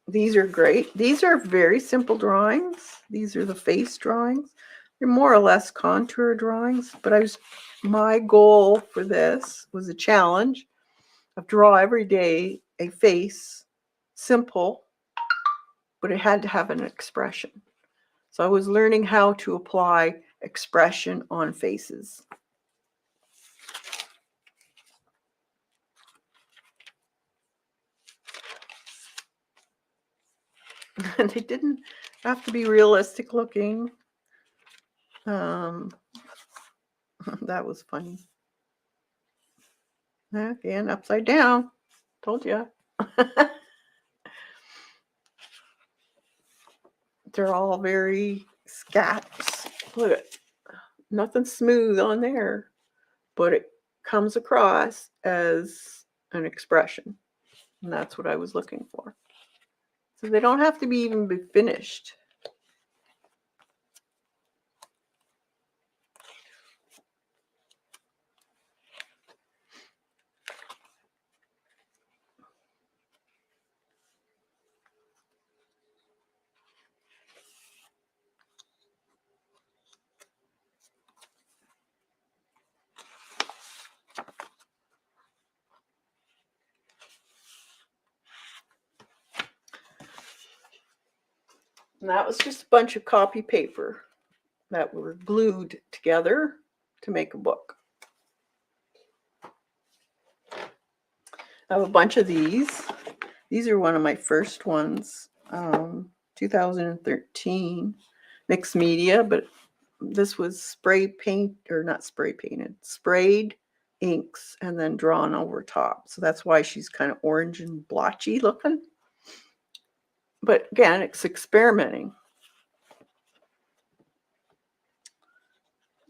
These are great. These are very simple drawings. These are the face drawings. They're more or less contour drawings, but my goal for this was a challenge of draw every day a face, simple, but it had to have an expression. So I was learning how to apply expression on faces. And they didn't have to be realistic looking. That was funny. Again, upside down. Told you. They're all very scats. Look at nothing smooth on there, but it comes across as an expression. And that's what I was looking for. So they don't have to be finished. And that was just a bunch of copy paper that were glued together to make a book. I have a bunch of these. These are one of my first ones, 2013, mixed media, but this was spray paint, or not spray painted, sprayed inks and then drawn over top. So that's why she's kind of orange and blotchy looking. But again, it's experimenting.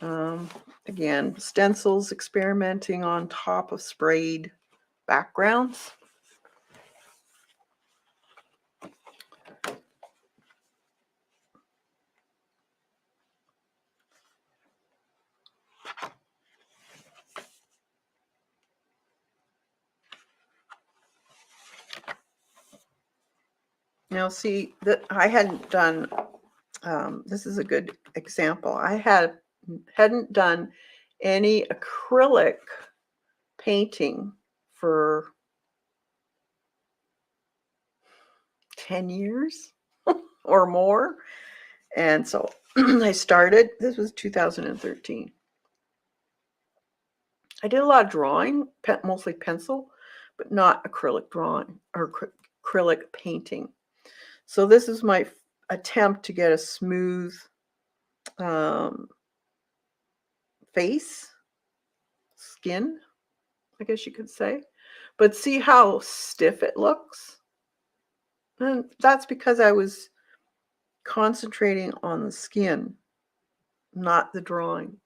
Again, stencils experimenting on top of sprayed backgrounds. Now see that I hadn't done, this is a good example. I hadn't done any acrylic painting for 10 years or more. And so I started, this was 2013. I did a lot of drawing, mostly pencil, but not acrylic drawing or acrylic painting. So this is my attempt to get a smooth face, skin, I guess you could say. But see how stiff it looks? And that's because I was concentrating on the skin, not the drawing.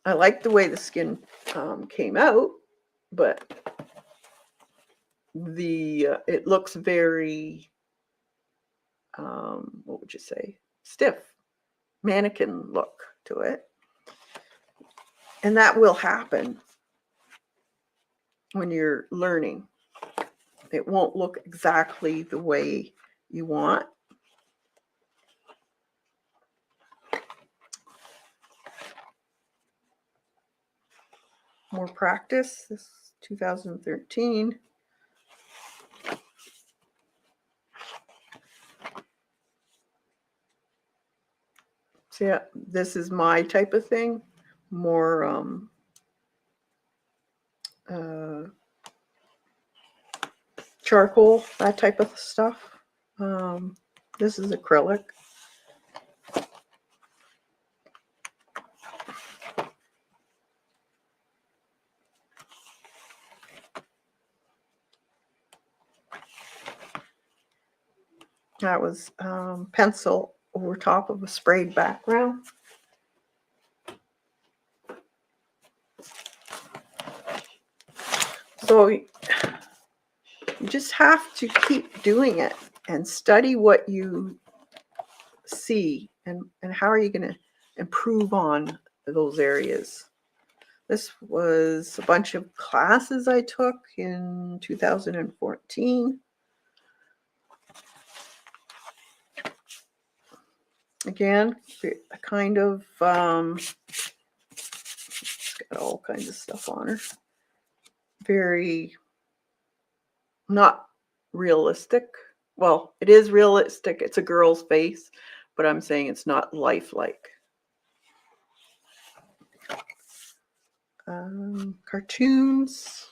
I like the way the skin came out, but it looks very, what would you say, stiff, mannequin look to it. And that will happen when you're learning. It won't look exactly the way you want. More practice. This is 2013. So yeah, this is my type of thing. More charcoal, that type of stuff. This is acrylic. That was pencil over top of a sprayed background. So you just have to keep doing it and study what you see and how are you going to improve on those areas. This was a bunch of classes I took in 2014. Again, a kind of it's got all kinds of stuff on her. Very not realistic. Well, it is realistic. It's a girl's face, but I'm saying it's not lifelike. Cartoons.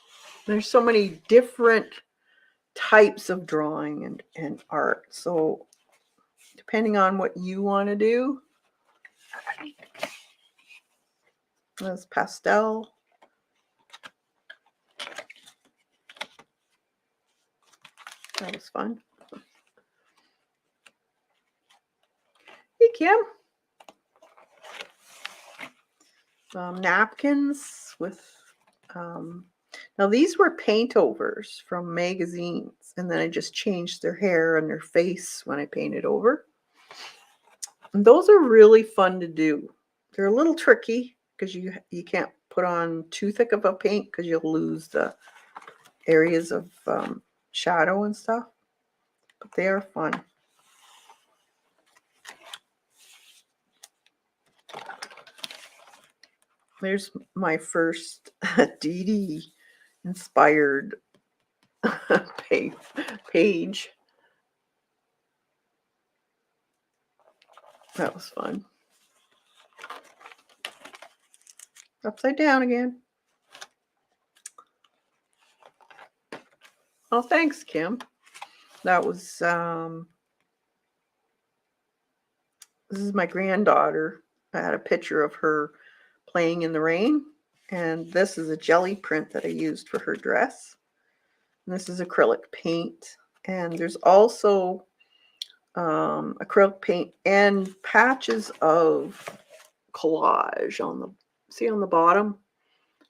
There's so many different types of drawing and art. So depending on what you want to do, there's pastel. That was fun. Hey, Kim. Napkins with, now these were paint overs from magazines, and then I just changed their hair and their face when I painted over. And those are really fun to do. They're a little tricky because you can't put on too thick of a paint because you'll lose the areas of shadow and stuff, but they are fun. There's my first Dee Dee inspired page. That was fun. Upside down again. Oh, thanks, Kim. That was, this is my granddaughter. I had a picture of her playing in the rain. And this is a jelly print that I used for her dress. And this is acrylic paint. And there's also acrylic paint and patches of collage on the, see on the bottom?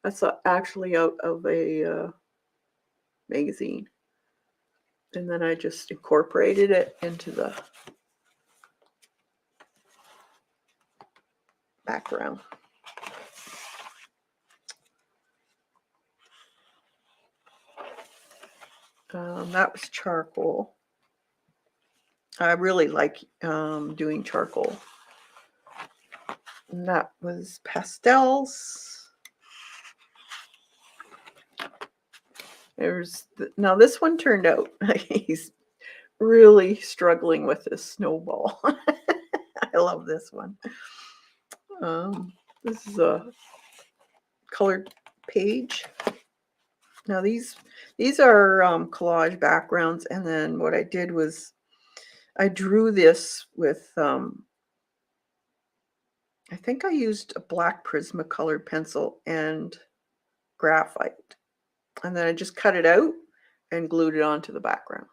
That's actually out of a magazine. And then I just incorporated it into the background. That was charcoal. I really like doing charcoal. And that was pastels. Now this one turned out, he's really struggling with this snowball. I love this one. This is a colored page. Now these are collage backgrounds, and then what I did was I drew this with I think I used a black Prismacolor pencil and graphite, and then I just cut it out and glued it onto the background.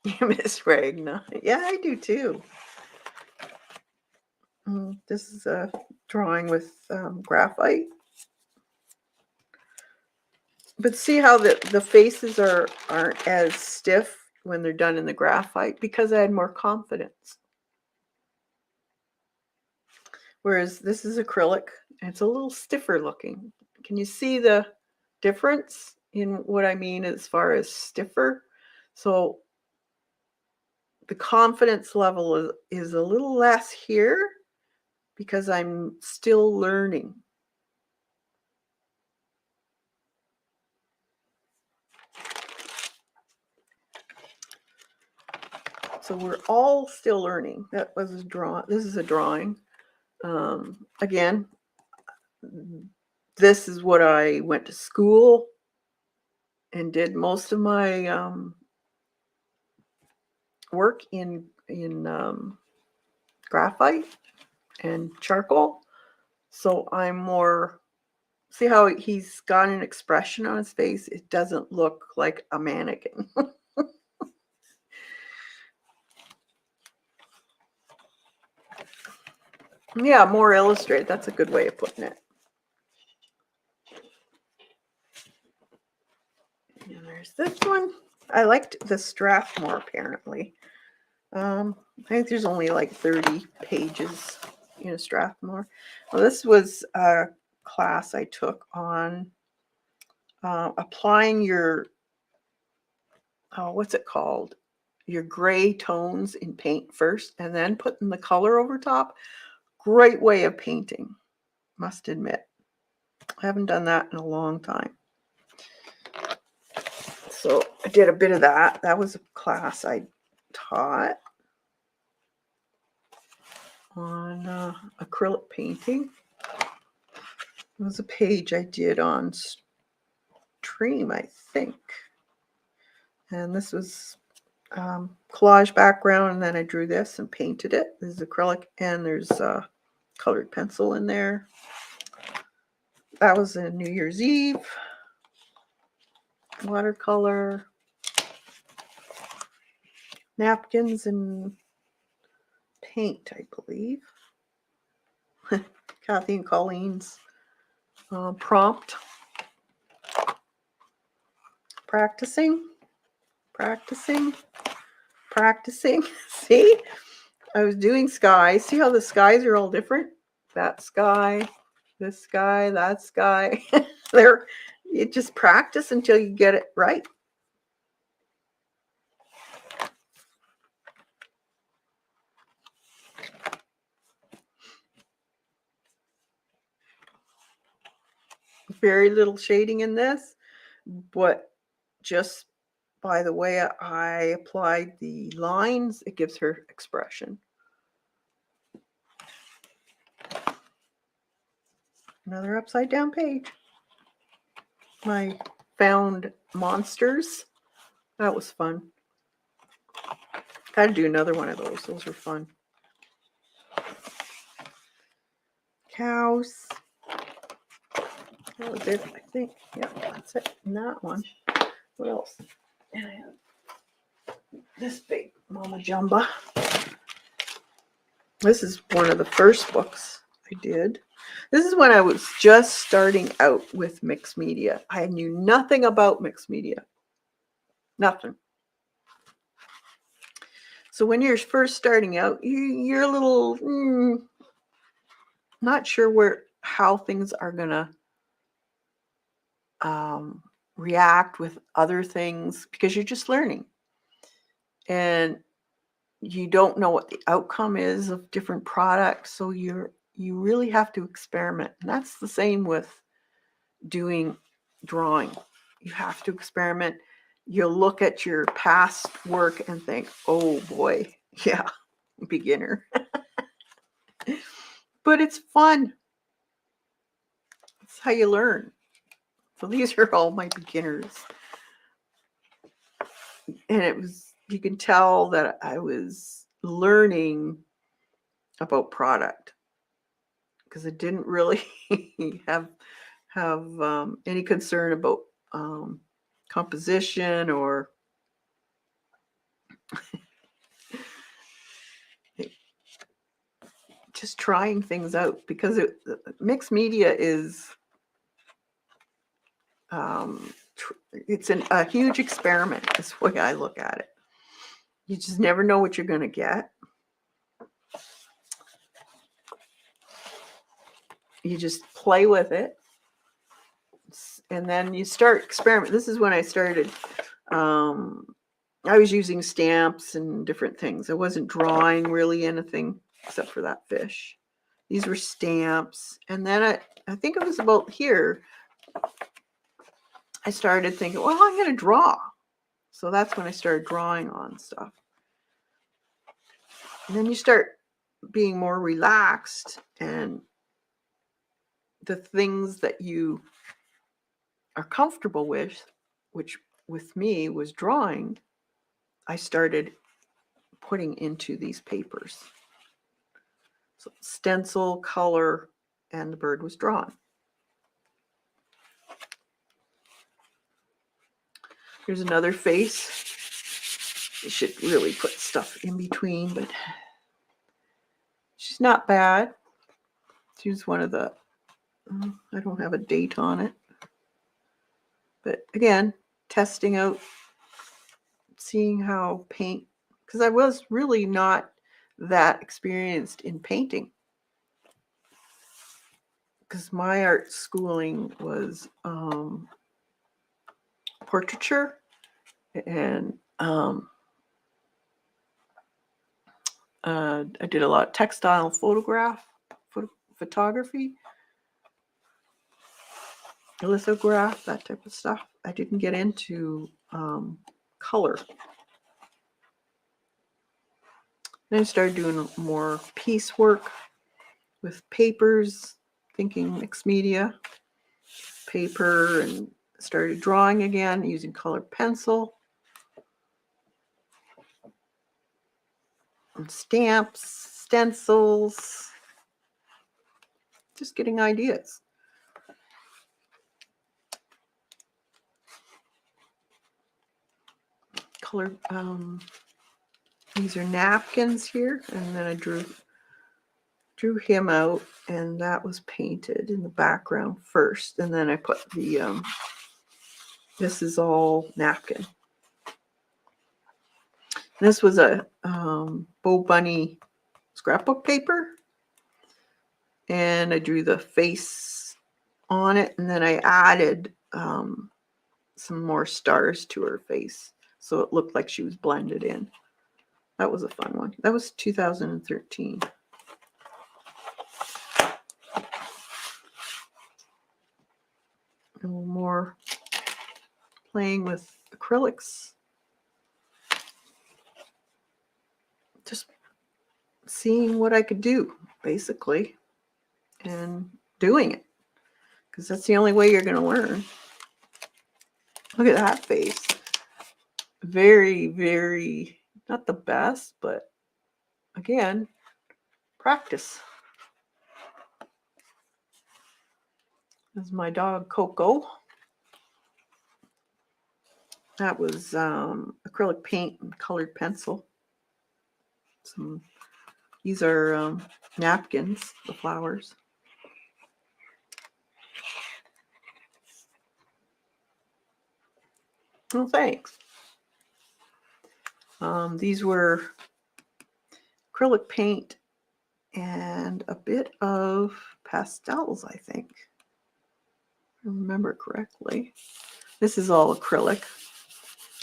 You miss Ragna. Yeah, I do too. This is a drawing with graphite. But see how the faces aren't as stiff when they're done in the graphite, because I had more confidence. Whereas this is acrylic, and it's a little stiffer looking. Can you see the difference in what I mean as far as stiffer? So the confidence level is a little less here because I'm still learning. So we're all still learning. That was a draw. This is a drawing. Again, this is what I went to school and did most of my work in graphite and charcoal. So I'm more See how he's got an expression on his face? It doesn't look like a mannequin. Yeah, more illustrated. That's a good way of putting it. And there's this one. I liked the Strathmore, apparently. I think there's only like 30 pages in a Strathmore. Well, this was a class I took on applying your, what's it called? Your gray tones in paint first and then putting the color over top. Great way of painting, must admit. I haven't done that in a long time. So I did a bit of that. That was a class I taught on acrylic painting. It was a page I did on Stream, I think. And this was collage background, and then I drew this and painted it. This is acrylic, and there's colored pencil in there. That was a New Year's Eve. Watercolor. Napkins and paint, I believe. Kathy and Colleen's prompt. Practicing. See? I was doing skies. See how the skies are all different? That sky, this sky, that sky. You just practice until you get it right. Very little shading in this, but just by the way I applied the lines, it gives her expression. Another upside down page. My found monsters. That was fun. Got to do another one of those. Those were fun. Cows. That was it, I think. Yeah, that's it. And that one. What else? And I have this big Mama Jumba. This is one of the first books I did. This is when I was just starting out with mixed media. I knew nothing about mixed media. Nothing. So when you're first starting out, you're a little not sure how things are gonna react with other things because you're just learning, and you don't know what the outcome is of different products. So you really have to experiment, and that's the same with doing drawing. You have to experiment. You'll look at your past work and think, oh boy, yeah, beginner. But it's fun. It's how you learn. So these are all my beginners. And you can tell that I was learning about product because I didn't really have any concern about composition or just trying things out, because mixed media is it's a huge experiment. Is the way I look at it. You just never know what you're going to get. You just play with it, and then you start experimenting. This is when I started. I was using stamps and different things. I wasn't drawing really anything except for that fish. These were stamps. And then I think it was about here, I started thinking, well, I'm going to draw. So that's when I started drawing on stuff. And then you start being more relaxed, and the things that you are comfortable with, which with me was drawing, I started putting into these papers. So stencil, color, and the bird was drawn. Here's another face. You should really put stuff in between, but she's not bad. She's one of the, I don't have a date on it. But again, testing out, seeing how paint, because I was really not that experienced in painting. Because my art schooling was portraiture and I did a lot of textile photography, lithograph, that type of stuff. I didn't get into color. Then I started doing more piecework with papers, thinking mixed media, paper, and started drawing again using colored pencil. And stamps, stencils, just getting ideas. Color, these are napkins here, and then I drew him out, and that was painted in the background first, and then I put the this is all napkin. This was a Bo Bunny scrapbook paper, and I drew the face on it, and then I added some more stars to her face, so it looked like she was blended in. That was a fun one. That was 2013. A little more playing with acrylics. Just seeing what I could do, basically, and doing it, because that's the only way you're going to learn. Look at that face. Very, very, not the best, but again, practice. This is my dog, Coco. That was acrylic paint and colored pencil. These are napkins, the flowers. Oh, thanks. These were acrylic paint and a bit of pastels, I think. If I remember correctly. This is all acrylic.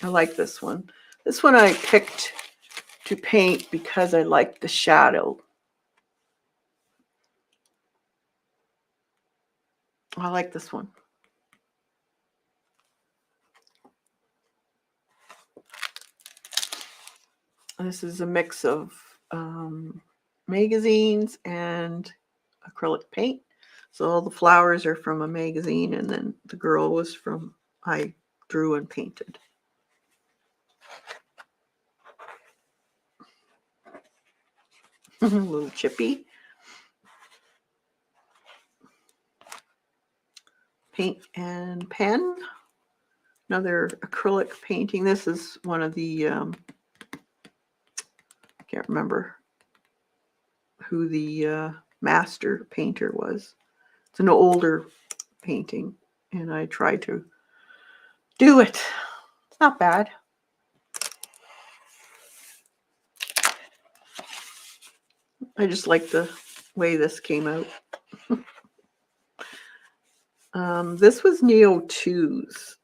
I like this one. This one I picked to paint because I liked the shadow. I like this one. This is a mix of magazines and acrylic paint. So all the flowers are from a magazine, and then the girl was from, I drew and painted. A little chippy. Paint and pen. Another acrylic painting. This is one of the, I can't remember who the master painter was. It's an older painting, and I tried to do it. It's not bad. I just like the way this came out. This was Neo 2's.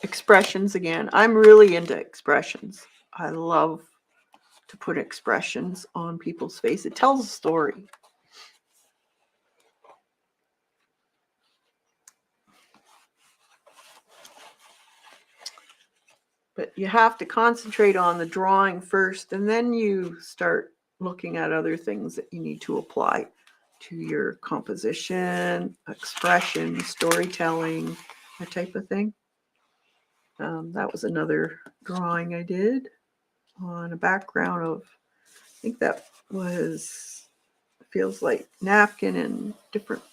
Expressions again. I'm really into expressions. I love to put expressions on people's face. It tells a story. But you have to concentrate on the drawing first, and then you start looking at other things that you need to apply to your composition, expression, storytelling, that type of thing. That was another drawing I did on a background of, I think that was, feels like napkin and different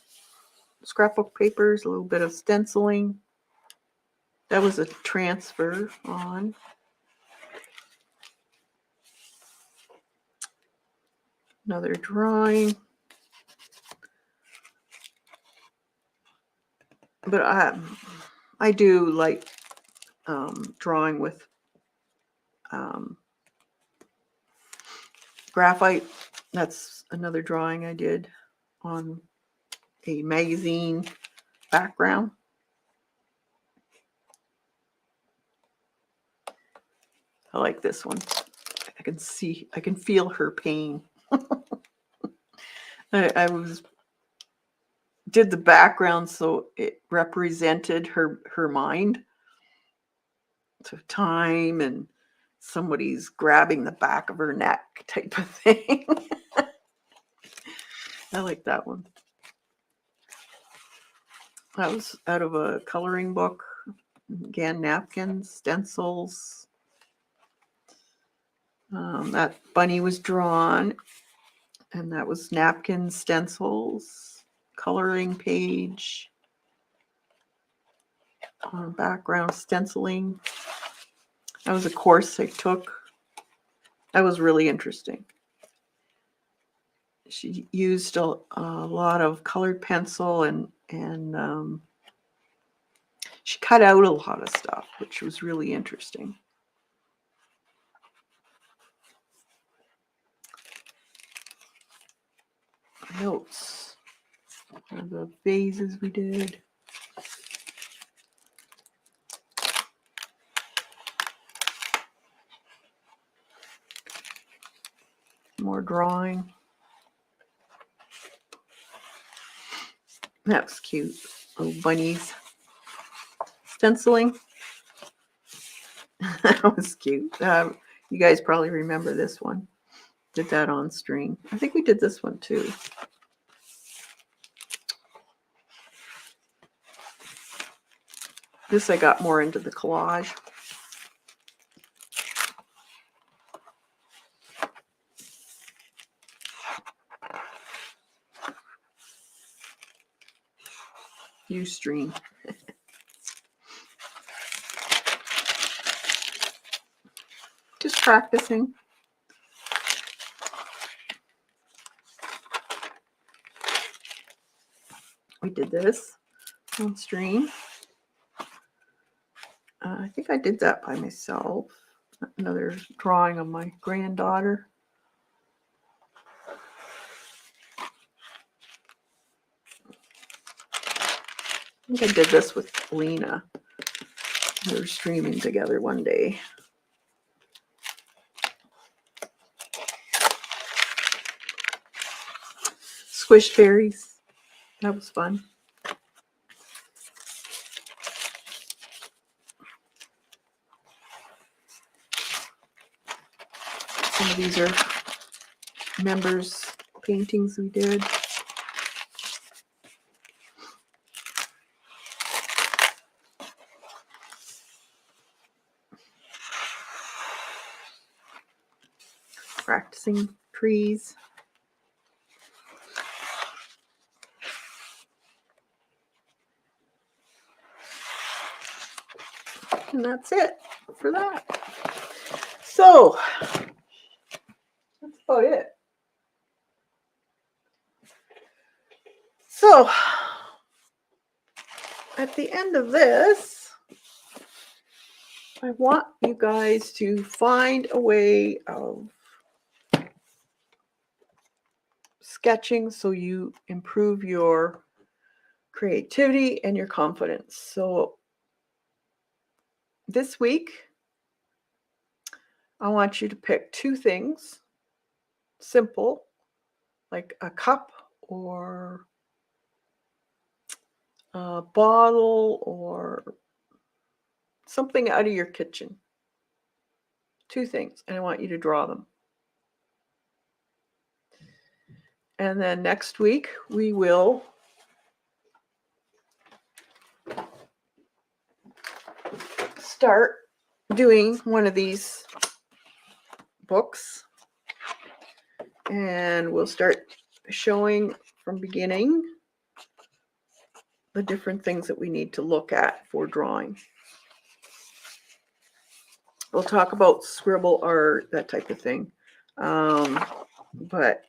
scrapbook papers, a little bit of stenciling. That was a transfer on. Another drawing. But I do like drawing with graphite. That's another drawing I did on a magazine background. I like this one. I can feel her pain. I did the background so it represented her mind. So time and somebody's grabbing the back of her neck type of thing. I like that one. That was out of a coloring book. Again, napkins, stencils. That bunny was drawn, and that was napkins, stencils, coloring page, background stenciling. That was a course I took. That was really interesting. She used a lot of colored pencil and she cut out a lot of stuff, which was really interesting. Notes. The vases we did. More drawing. That was cute. Little bunnies. Stenciling. That was cute. You guys probably remember this one. Did that on string. I think we did this one too. This I got more into the collage. Ustream. Just practicing. We did this on stream. I think I did that by myself. Another drawing of my granddaughter. I think I did this with Lena. We were streaming together one day. Squish fairies. That was fun. Some of these are members' paintings we did. Practicing trees. And that's it for that. So that's about it. So at the end of this, I want you guys to find a way of sketching so you improve your creativity and your confidence. So this week, I want you to pick two things, simple, like a cup or a bottle or something out of your kitchen. Two things, and I want you to draw them. And then next week, we will start doing one of these books. And we'll start showing from beginning the different things that we need to look at for drawing. We'll talk about scribble art, that type of thing. But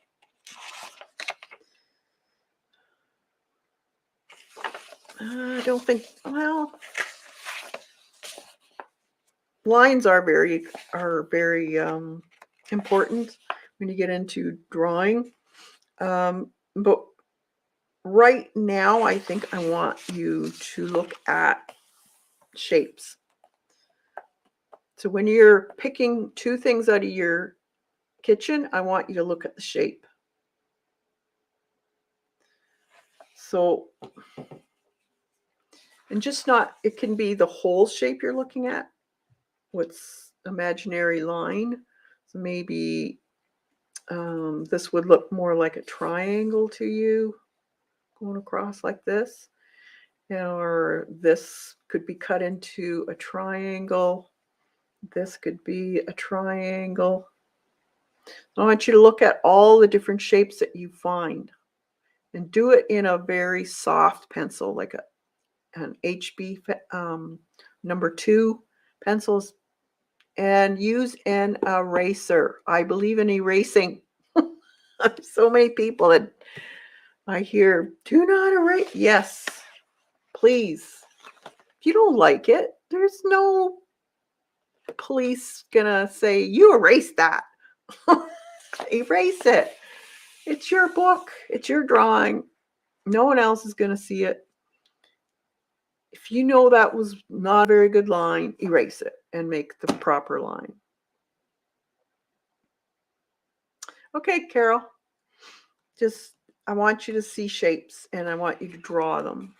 I don't think, well, lines are very important when you get into drawing. But right now, I think I want you to look at shapes. So when you're picking two things out of your kitchen, I want you to look at the shape. So, and just not, it can be the whole shape you're looking at. What's imaginary line? So maybe this would look more like a triangle to you, going across like this. Or this could be cut into a triangle. This could be a triangle. I want you to look at all the different shapes that you find and do it in a very soft pencil, like an HB #2 pencils, and use an eraser. I believe in erasing. So many people that I hear, do not erase. Yes, please. If you don't like it, there's no police gonna say, you erase that. Erase it. It's your book. It's your drawing. No one else is gonna see it. If you know that was not a very good line, erase it and make the proper line. Okay, Carol. I want you to see shapes and I want you to draw them.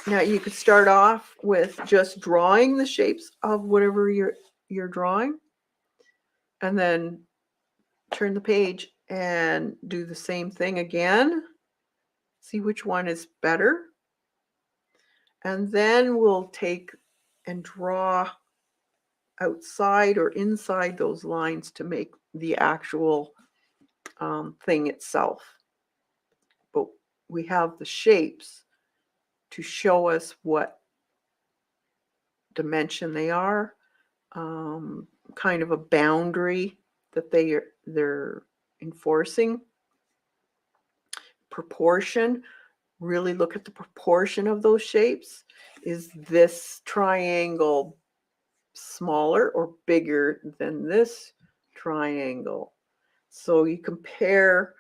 Now you could start off with just drawing the shapes of whatever you're drawing, and then turn the page and do the same thing again. See which one is better. And then we'll take and draw outside or inside those lines to make the actual thing itself. But we have the shapes to show us what dimension they are, kind of a boundary that they're enforcing. Proportion, really look at the proportion of those shapes. Is this triangle smaller or bigger than this triangle? So you compare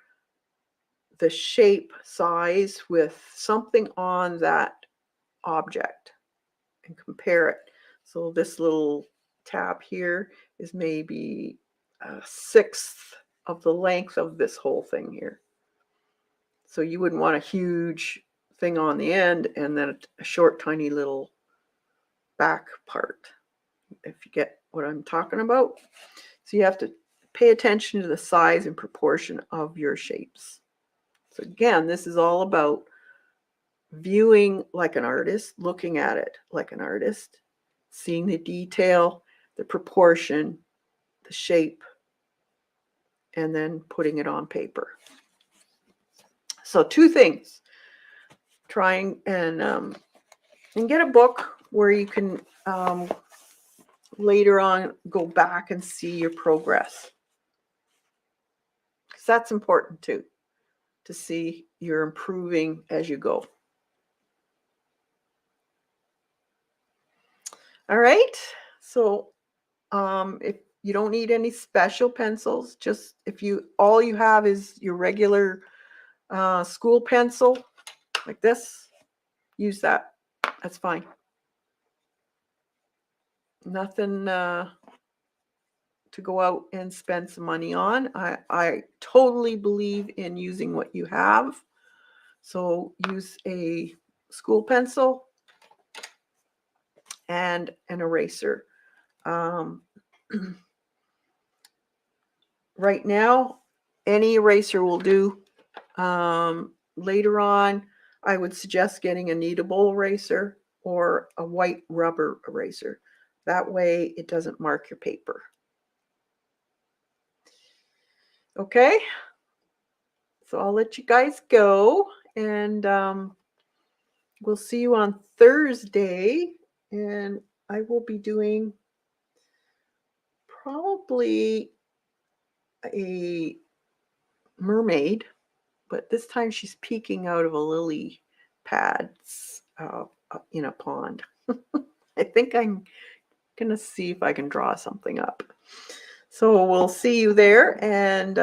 the shape size with something on that object and compare it. So this little tab here is maybe a sixth of the length of this whole thing here. So you wouldn't want a huge thing on the end and then a short, tiny little back part, if you get what I'm talking about. So you have to pay attention to the size and proportion of your shapes. So again, this is all about viewing like an artist, looking at it like an artist, seeing the detail, the proportion, the shape, and then putting it on paper. So two things. Trying and get a book where you can later on go back and see your progress. Because that's important too, to see you're improving as you go. All right. So if you don't need any special pencils, just if all you have is your regular school pencil like this, use that. That's fine. Nothing to go out and spend some money on. I totally believe in using what you have. So use a school pencil and an eraser. Right now, any eraser will do. Later on, I would suggest getting a kneadable eraser or a white rubber eraser. That way it doesn't mark your paper. Okay, so I'll let you guys go, and we'll see you on Thursday, and I will be doing probably a mermaid, but this time she's peeking out of a lily pads in a pond. I think I'm going to see if I can draw something up. So we'll see you there, and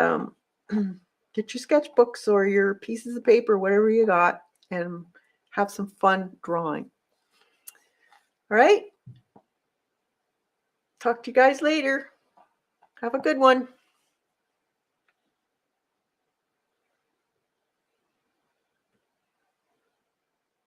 get your sketchbooks or your pieces of paper, whatever you got, and have some fun drawing. All right. Talk to you guys later. Have a good one.